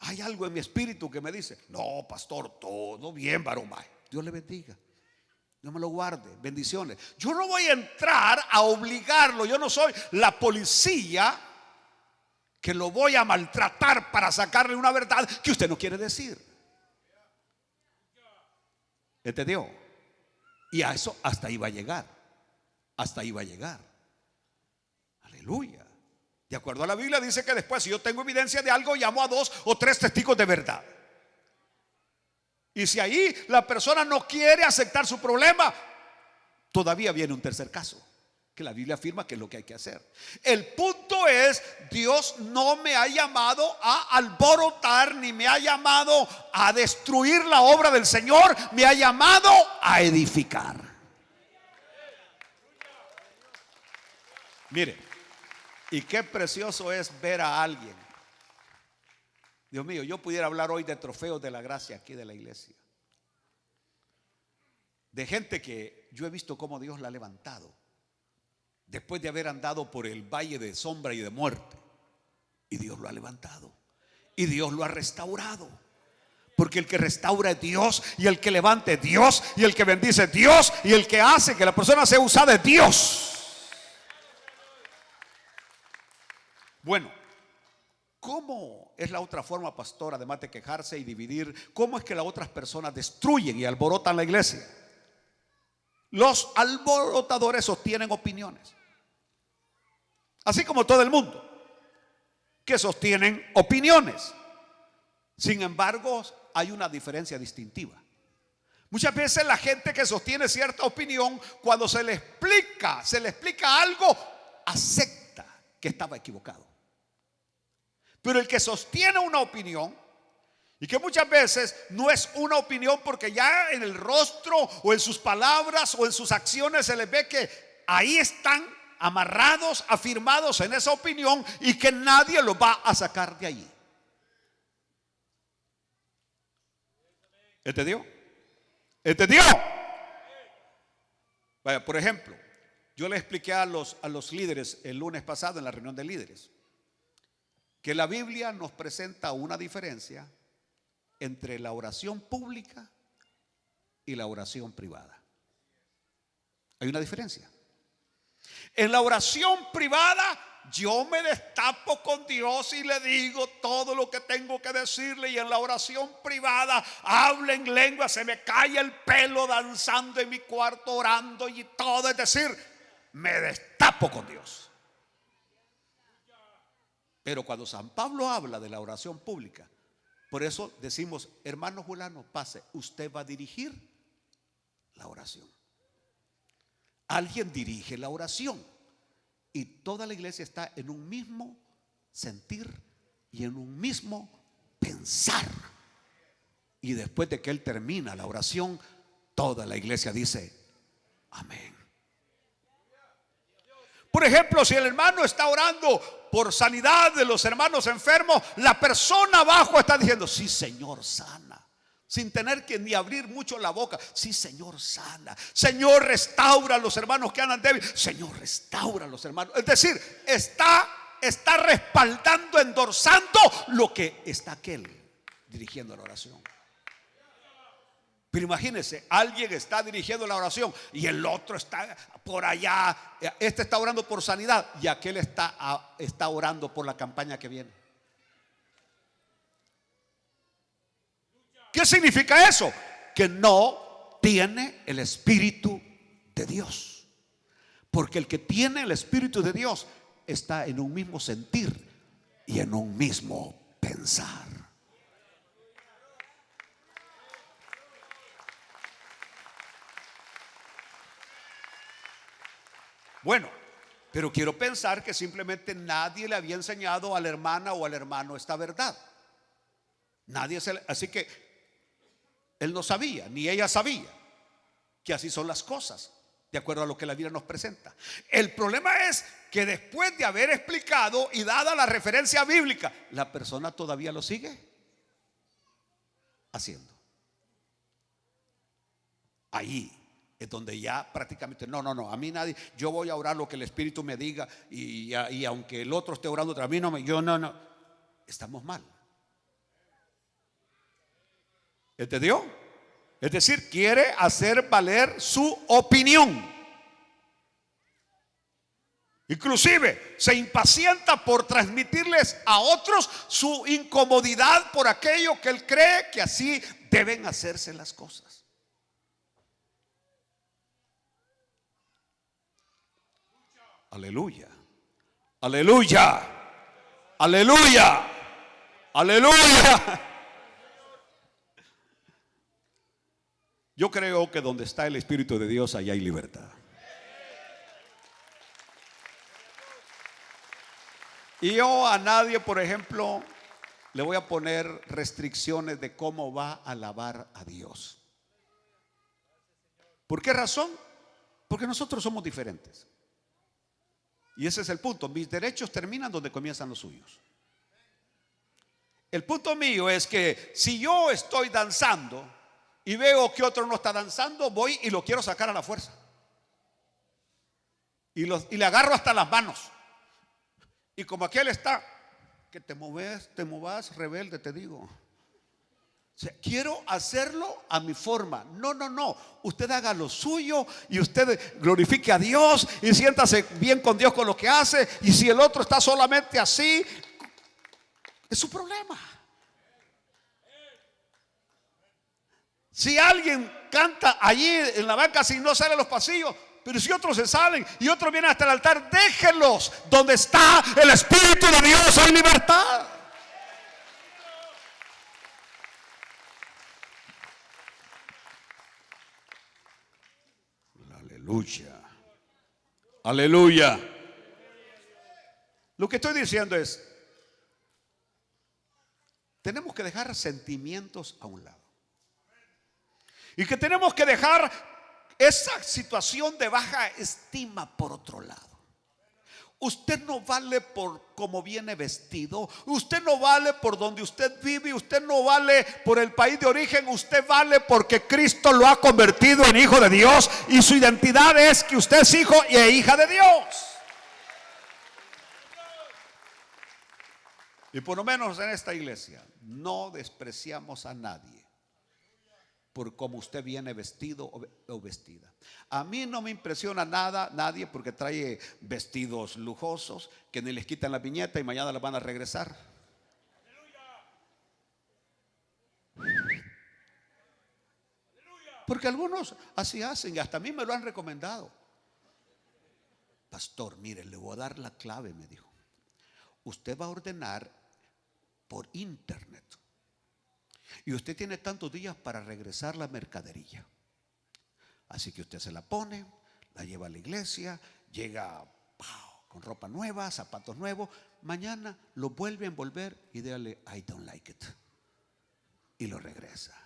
Hay algo en mi espíritu que me dice: no, pastor, todo bien, varón. Dios le bendiga, Dios me lo guarde, bendiciones. Yo no voy a entrar a obligarlo. Yo no soy la policía que lo voy a maltratar para sacarle una verdad que usted no quiere decir. ¿Entendió? Y a eso hasta ahí va a llegar. Hasta ahí va a llegar. Aleluya. De acuerdo a la Biblia dice que después, si yo tengo evidencia de algo, llamo a 2 o 3 testigos de verdad. Y si ahí la persona no quiere aceptar su problema, todavía viene un tercer caso, que la Biblia afirma que es lo que hay que hacer. El punto es: Dios no me ha llamado a alborotar, ni me ha llamado a destruir la obra del Señor. Me ha llamado a edificar. Mire, y qué precioso es ver a alguien. Dios mío, yo pudiera hablar hoy de trofeos de la gracia aquí de la iglesia, de gente que yo he visto cómo Dios la ha levantado después de haber andado por el valle de sombra y de muerte, y Dios lo ha levantado y Dios lo ha restaurado. Porque el que restaura es Dios, y el que levanta es Dios, y el que bendice es Dios, y el que hace que la persona sea usada es Dios. Bueno, ¿cómo es la otra forma, pastor, además de quejarse y dividir? ¿Cómo es que las otras personas destruyen y alborotan la iglesia? Los alborotadores sostienen opiniones, así como todo el mundo que sostienen opiniones. Sin embargo, hay una diferencia distintiva. Muchas veces la gente que sostiene cierta opinión, cuando se le explica algo, acepta que estaba equivocado. Pero el que sostiene una opinión, y que muchas veces no es una opinión, porque ya en el rostro o en sus palabras o en sus acciones se les ve que ahí están amarrados, afirmados en esa opinión, y que nadie los va a sacar de allí. ¿Entendió? ¿Entendió? Vaya, por ejemplo, yo le expliqué a los líderes el lunes pasado en la reunión de líderes que la Biblia nos presenta una diferencia entre la oración pública y la oración privada. Hay una diferencia. En la oración privada yo me destapo con Dios y le digo todo lo que tengo que decirle, y en la oración privada hablo en lengua, se me cae el pelo danzando en mi cuarto orando y todo, es decir, me destapo con Dios. Pero cuando San Pablo habla de la oración pública, por eso decimos: hermano fulano, pase, usted va a dirigir la oración. Alguien dirige la oración y toda la iglesia está en un mismo sentir y en un mismo pensar. Y después de que él termina la oración, toda la iglesia dice amén. Por ejemplo, si el hermano está orando por sanidad de los hermanos enfermos, la persona abajo está diciendo: sí, Señor, sana. Sin tener que ni abrir mucho la boca: sí, Señor, sana. Señor, restaura a los hermanos que andan débiles. Señor, restaura a los hermanos. Es decir, está respaldando, endorsando lo que está aquel dirigiendo la oración. Pero imagínense, alguien está dirigiendo la oración y el otro está por allá. Este está orando por sanidad y aquel está orando por la campaña que viene. ¿Qué significa eso? Que no tiene el Espíritu de Dios. Porque el que tiene el Espíritu de Dios está en un mismo sentir y en un mismo pensar. Bueno, pero quiero pensar que simplemente nadie le había enseñado a la hermana o al hermano esta verdad. Así que él no sabía, ni ella sabía que así son las cosas, de acuerdo a lo que la Biblia nos presenta. El problema es que después de haber explicado y dada la referencia bíblica, la persona todavía lo sigue haciendo. Ahí es donde ya prácticamente no, a mí nadie, yo voy a orar lo que el Espíritu me diga, y aunque el otro esté orando otra, a mí no, estamos mal. ¿Entendió? Es decir, quiere hacer valer su opinión. Inclusive se impacienta por transmitirles a otros su incomodidad por aquello que él cree que así deben hacerse las cosas. Aleluya, aleluya, aleluya, aleluya. Yo creo que donde está el Espíritu de Dios, allá hay libertad. Y yo a nadie, por ejemplo, le voy a poner restricciones de cómo va a alabar a Dios. ¿Por qué razón? Porque nosotros somos diferentes. Y ese es el punto. Mis derechos terminan donde comienzan los suyos. El punto mío es que si yo estoy danzando y veo que otro no está danzando, voy y lo quiero sacar a la fuerza. Y le agarro hasta las manos. Y como aquel está, que te movas, rebelde, te digo. O sea, quiero hacerlo a mi forma. No. Usted haga lo suyo y usted glorifique a Dios y siéntase bien con Dios con lo que hace. Y si el otro está solamente así, es su problema. Si alguien canta allí en la banca, si no sale a los pasillos, pero si otros se salen y otros vienen hasta el altar, déjenlos. Donde está el Espíritu de Dios hay libertad. Aleluya. Aleluya. Lo que estoy diciendo es, tenemos que dejar sentimientos a un lado. Y que tenemos que dejar esa situación de baja estima por otro lado. Usted no vale por cómo viene vestido. Usted no vale por donde usted vive. Usted no vale por el país de origen. Usted vale porque Cristo lo ha convertido en hijo de Dios. Y su identidad es que usted es hijo e hija de Dios. Y por lo menos en esta iglesia no despreciamos a nadie por cómo usted viene vestido o vestida. A mí no me impresiona nadie porque trae vestidos lujosos que ni les quitan la viñeta y mañana la van a regresar. Porque algunos así hacen y hasta a mí me lo han recomendado. Pastor, mire, le voy a dar la clave, me dijo. Usted va a ordenar por internet y usted tiene tantos días para regresar la mercadería. Así que usted se la pone, la lleva a la iglesia, llega con ropa nueva, zapatos nuevos. Mañana lo vuelve a envolver y dígale I don't like it, y lo regresa.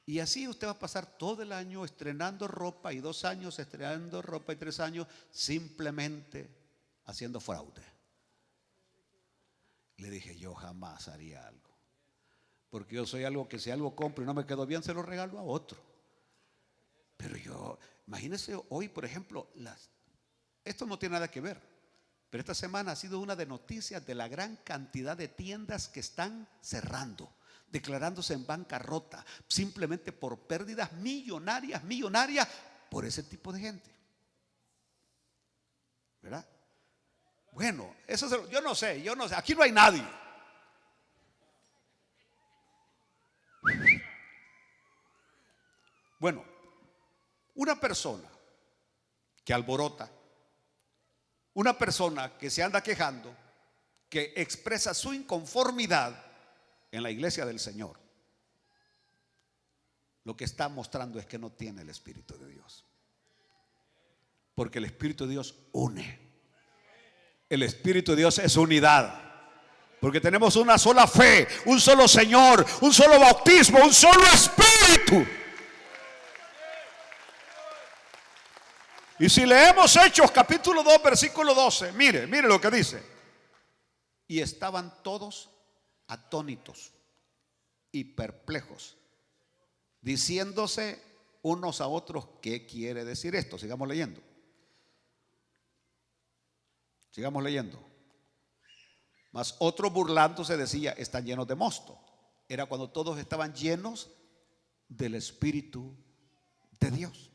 Y así usted va a pasar todo el año estrenando ropa, y 2 años estrenando ropa, y 3 años simplemente haciendo fraude. Le dije, yo jamás haría algo, porque yo soy algo que si algo compro y no me quedó bien, se lo regalo a otro. Pero yo, imagínense hoy, por ejemplo, esto no tiene nada que ver, pero esta semana ha sido una de noticias de la gran cantidad de tiendas que están cerrando, declarándose en bancarrota, simplemente por pérdidas millonarias por ese tipo de gente, ¿verdad? Bueno, eso yo no sé, aquí no hay nadie. Bueno, una persona que alborota, una persona que se anda quejando, que expresa su inconformidad en la iglesia del Señor, lo que está mostrando es que no tiene el Espíritu de Dios. Porque el Espíritu de Dios une. El Espíritu de Dios es unidad. Porque tenemos una sola fe, un solo Señor, un solo bautismo, un solo Espíritu. Y si leemos Hechos capítulo 2 versículo 12, mire lo que dice. Y estaban todos atónitos y perplejos, diciéndose unos a otros, ¿qué quiere decir esto? Sigamos leyendo. Mas otros burlándose decía, están llenos de mosto. Era cuando todos estaban llenos del Espíritu de Dios.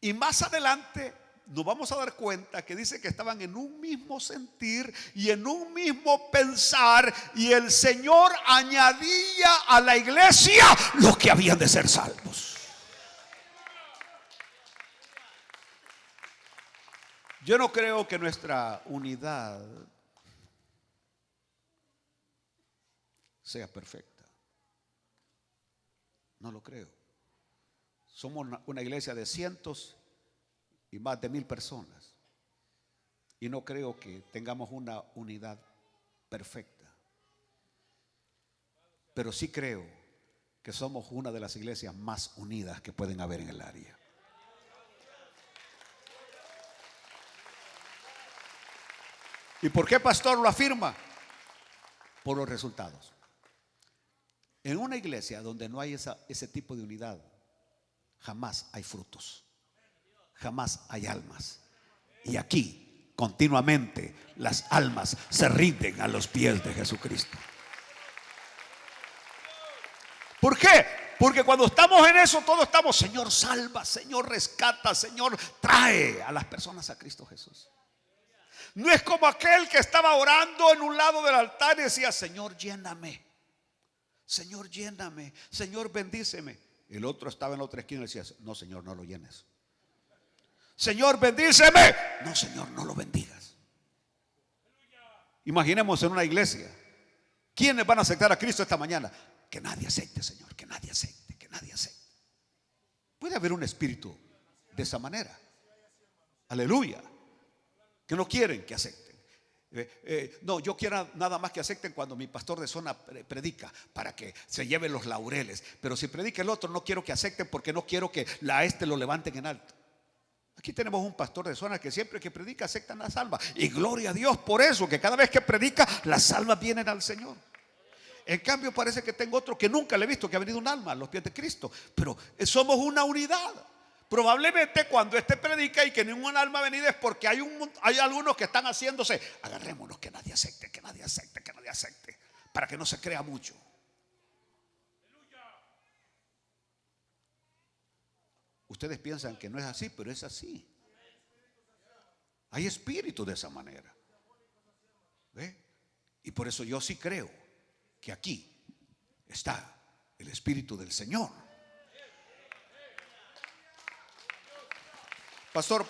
Y más adelante nos vamos a dar cuenta que dice que estaban en un mismo sentir y en un mismo pensar, y el Señor añadía a la iglesia los que habían de ser salvos. Yo no creo que nuestra unidad sea perfecta. No lo creo. Somos una iglesia de cientos y más de 1000 personas. Y no creo que tengamos una unidad perfecta. Pero sí creo que somos una de las iglesias más unidas que pueden haber en el área. ¿Y por qué, pastor, lo afirma? Por los resultados. En una iglesia donde no hay ese tipo de unidad, jamás hay frutos, jamás hay almas. Y aquí continuamente las almas se rinden a los pies de Jesucristo. ¿Por qué? Porque cuando estamos en eso, todos estamos, Señor salva, Señor rescata, Señor trae a las personas a Cristo Jesús. No es como aquel que estaba orando en un lado del altar y decía, Señor lléname, Señor lléname, Señor bendíceme. El otro estaba en la otra esquina y decía: no, Señor, no lo llenes. Señor, bendíceme. No, Señor, no lo bendigas. Imaginemos en una iglesia, ¿quiénes van a aceptar a Cristo esta mañana? Que nadie acepte, Señor, que nadie acepte, que nadie acepte. Puede haber un espíritu de esa manera. Aleluya. Que no quieren que acepten. No, yo quiero nada más que acepten cuando mi pastor de zona predica, para que se lleven los laureles. Pero si predica el otro, no quiero que acepten, porque no quiero que a este lo levanten en alto. Aquí tenemos un pastor de zona que siempre que predica aceptan las almas. Y gloria a Dios por eso, que cada vez que predica las almas vienen al Señor. En cambio parece que tengo otro que nunca le he visto, que ha venido un alma a los pies de Cristo. Pero somos una unidad. Probablemente cuando este predica y que ningún alma ha venido, es porque hay algunos que están haciéndose: agarrémonos, que nadie acepte, que nadie acepte, que nadie acepte, para que no se crea mucho. Ustedes piensan que no es así, pero es así. Hay espíritu de esa manera. ¿Ve? Y por eso yo sí creo que aquí está el Espíritu del Señor. Pastor,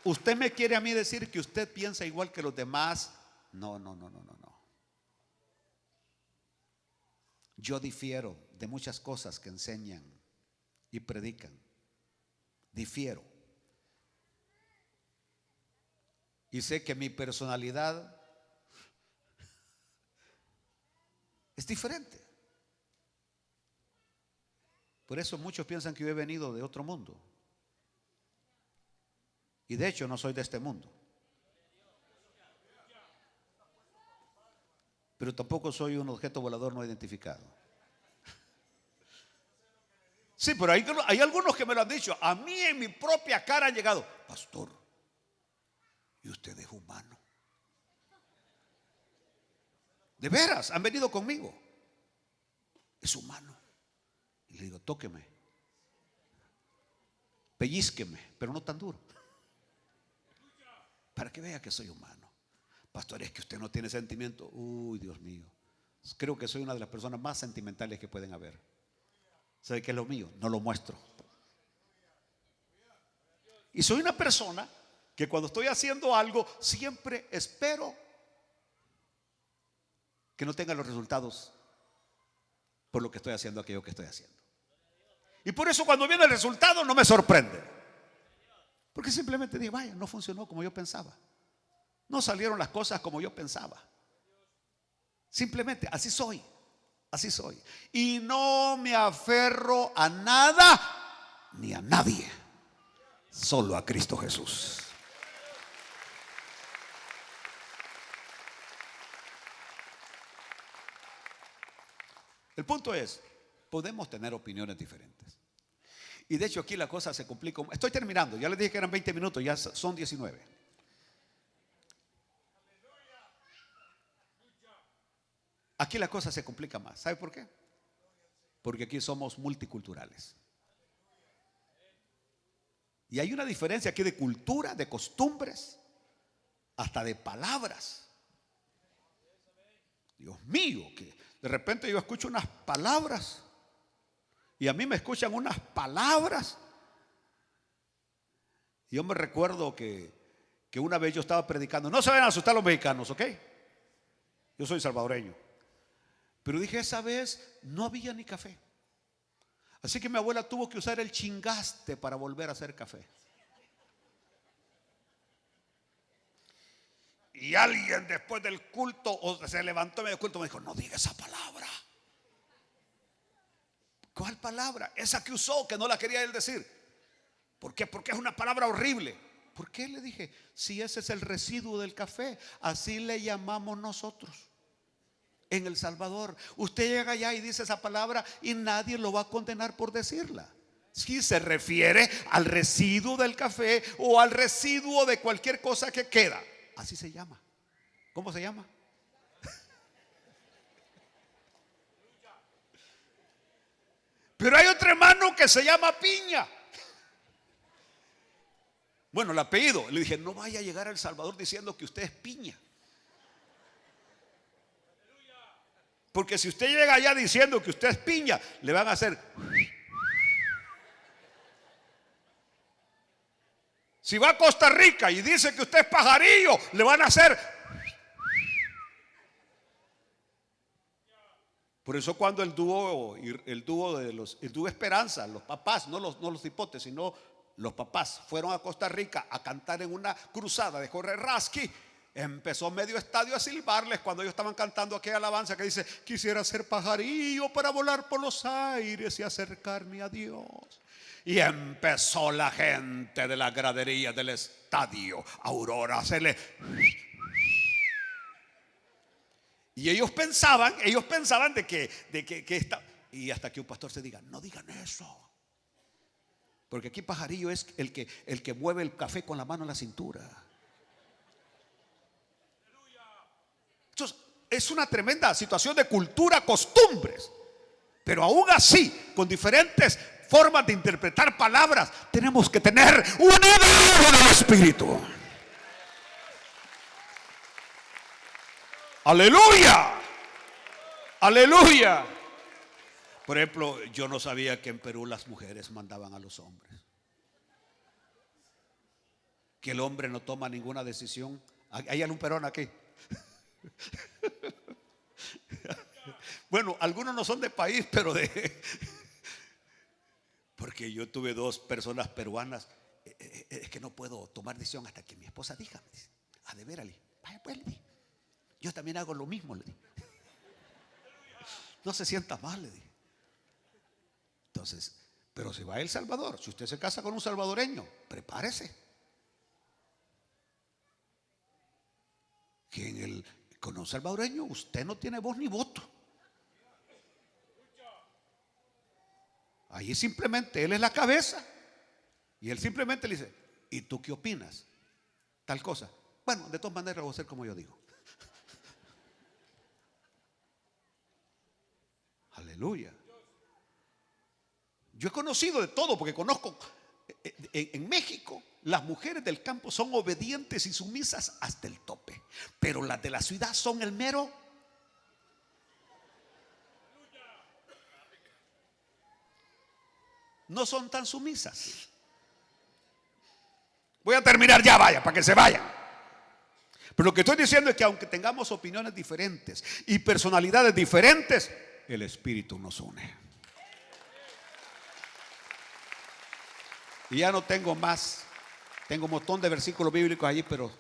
¿usted me quiere a mí decir que usted piensa igual que los demás? No. Yo difiero de muchas cosas que enseñan y predican. Difiero. Y sé que mi personalidad es diferente. Por eso muchos piensan que yo he venido de otro mundo. Y de hecho no soy de este mundo. Pero tampoco soy un objeto volador no identificado. Sí, pero hay algunos que me lo han dicho. A mí en mi propia cara han llegado: pastor, ¿y usted es humano? De veras, han venido conmigo. Es humano. Y le digo: tóqueme, pellízqueme, pero no tan duro, para que vea que soy humano. Pastor, es que usted no tiene sentimiento. Uy, Dios mío, creo que soy una de las personas más sentimentales que pueden haber. ¿Sabe qué es lo mío? No lo muestro. Y soy una persona que cuando estoy haciendo algo siempre espero que no tenga los resultados por lo que estoy haciendo, aquello que estoy haciendo. Y por eso cuando viene el resultado no me sorprende, porque simplemente digo: vaya, no funcionó como yo pensaba, no salieron las cosas como yo pensaba. Simplemente así soy. Y no me aferro a nada ni a nadie, solo a Cristo Jesús. El punto es, podemos tener opiniones diferentes. Y de hecho aquí la cosa se complica. Estoy terminando, ya les dije que eran 20 minutos, ya son 19. Aquí la cosa se complica más. ¿Sabe por qué? Porque aquí somos multiculturales. Y hay una diferencia aquí de cultura, de costumbres, hasta de palabras. Dios mío, que de repente yo escucho unas palabras y a mí me escuchan unas palabras. Y yo me recuerdo que una vez yo estaba predicando. No se vayan a asustar los mexicanos, ¿ok? Yo soy salvadoreño. Pero dije, esa vez no había ni café. Así que mi abuela tuvo que usar el chingaste para volver a hacer café. Y alguien después del culto, o se levantó en medio del culto, me dijo: no diga esa palabra. ¿Cuál palabra? Esa que usó, que no la quería él decir. ¿Por qué? Porque es una palabra horrible. ¿Por qué? Le dije, si ese es el residuo del café, así le llamamos nosotros en El Salvador. Usted llega allá y dice esa palabra y nadie lo va a condenar por decirla. Si se refiere al residuo del café o al residuo de cualquier cosa que queda, así se llama. ¿Cómo se llama? Pero hay otro hermano que se llama Piña. Bueno, el apellido. Le dije, no vaya a llegar a El Salvador diciendo que usted es Piña. Porque si usted llega allá diciendo que usted es piña, le van a hacer. Si va a Costa Rica y dice que usted es pajarillo, le van a hacer. Por eso cuando el dúo Esperanza, los papás, no los hipotes, sino los papás fueron a Costa Rica a cantar en una cruzada de Jorge Rasky, empezó medio estadio a silbarles cuando ellos estaban cantando aquella alabanza que dice: quisiera ser pajarillo para volar por los aires y acercarme a Dios. Y empezó la gente de la gradería del estadio Aurora a hacerle. Y ellos pensaban de que está. Y hasta que un pastor se diga: no digan eso, porque aquí pajarillo es el que mueve el café con la mano en la cintura. Entonces, es una tremenda situación de cultura, costumbres. Pero aún así, con diferentes formas de interpretar palabras, tenemos que tener unidad en el Espíritu. Aleluya, aleluya. Por ejemplo, yo no sabía que en Perú las mujeres mandaban a los hombres, que el hombre no toma ninguna decisión. ¿Hay algún peruano aquí? Bueno, algunos no son de país, pero porque yo tuve 2 personas peruanas. Es que no puedo tomar decisión hasta que mi esposa diga. A de ver, Ali, vaya pues, le dije. Yo también hago lo mismo, le dije. No se sienta mal, le dije. Entonces, pero si va a El Salvador, si usted se casa con un salvadoreño, prepárese. Que con un salvadoreño usted no tiene voz ni voto. Ahí simplemente él es la cabeza y él simplemente le dice: ¿y tú qué opinas? Tal cosa. Bueno, de todas maneras voy a hacer como yo digo. Aleluya. Yo he conocido de todo, porque conozco en México. Las mujeres del campo son obedientes y sumisas hasta el tope, pero las de la ciudad son el mero. No son tan sumisas. Voy a terminar ya, vaya, para que se vayan. Pero lo que estoy diciendo es que aunque tengamos opiniones diferentes y personalidades diferentes, el Espíritu nos une. Y ya no tengo más. Tengo un montón de versículos bíblicos allí, pero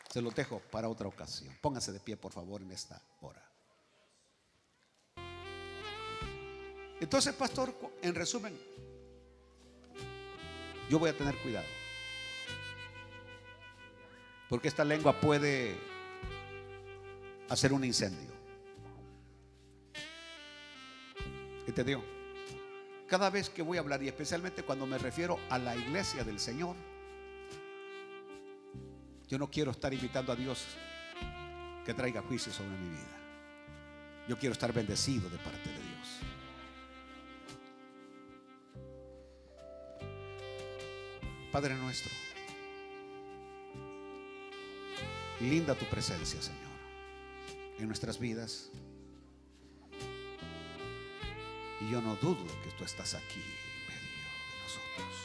se los dejo para otra ocasión. Pónganse de pie, por favor, en esta hora. Entonces, pastor, en resumen, yo voy a tener cuidado, porque esta lengua puede hacer un incendio. ¿Entendió? Cada vez que voy a hablar, y especialmente cuando me refiero a la iglesia del Señor, yo no quiero estar invitando a Dios que traiga juicio sobre mi vida. Yo quiero estar bendecido de parte de Dios. Padre nuestro, linda tu presencia, Señor, en nuestras vidas. Y yo no dudo que tú estás aquí en medio de nosotros.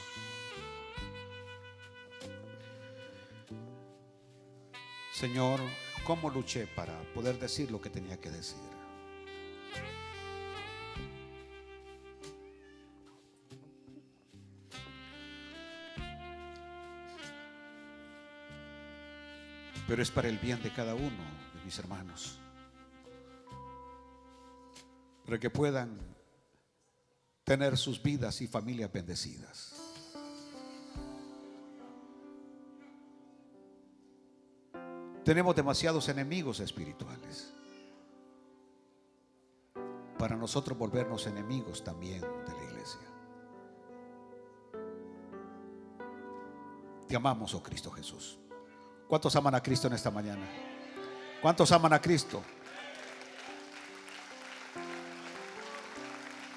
Señor, ¿cómo luché para poder decir lo que tenía que decir? Pero es para el bien de cada uno de mis hermanos, para que puedan tener sus vidas y familias bendecidas. Tenemos demasiados enemigos espirituales para nosotros volvernos enemigos también de la iglesia. Te amamos, oh Cristo Jesús. ¿Cuántos aman a Cristo en esta mañana? ¿Cuántos aman a Cristo?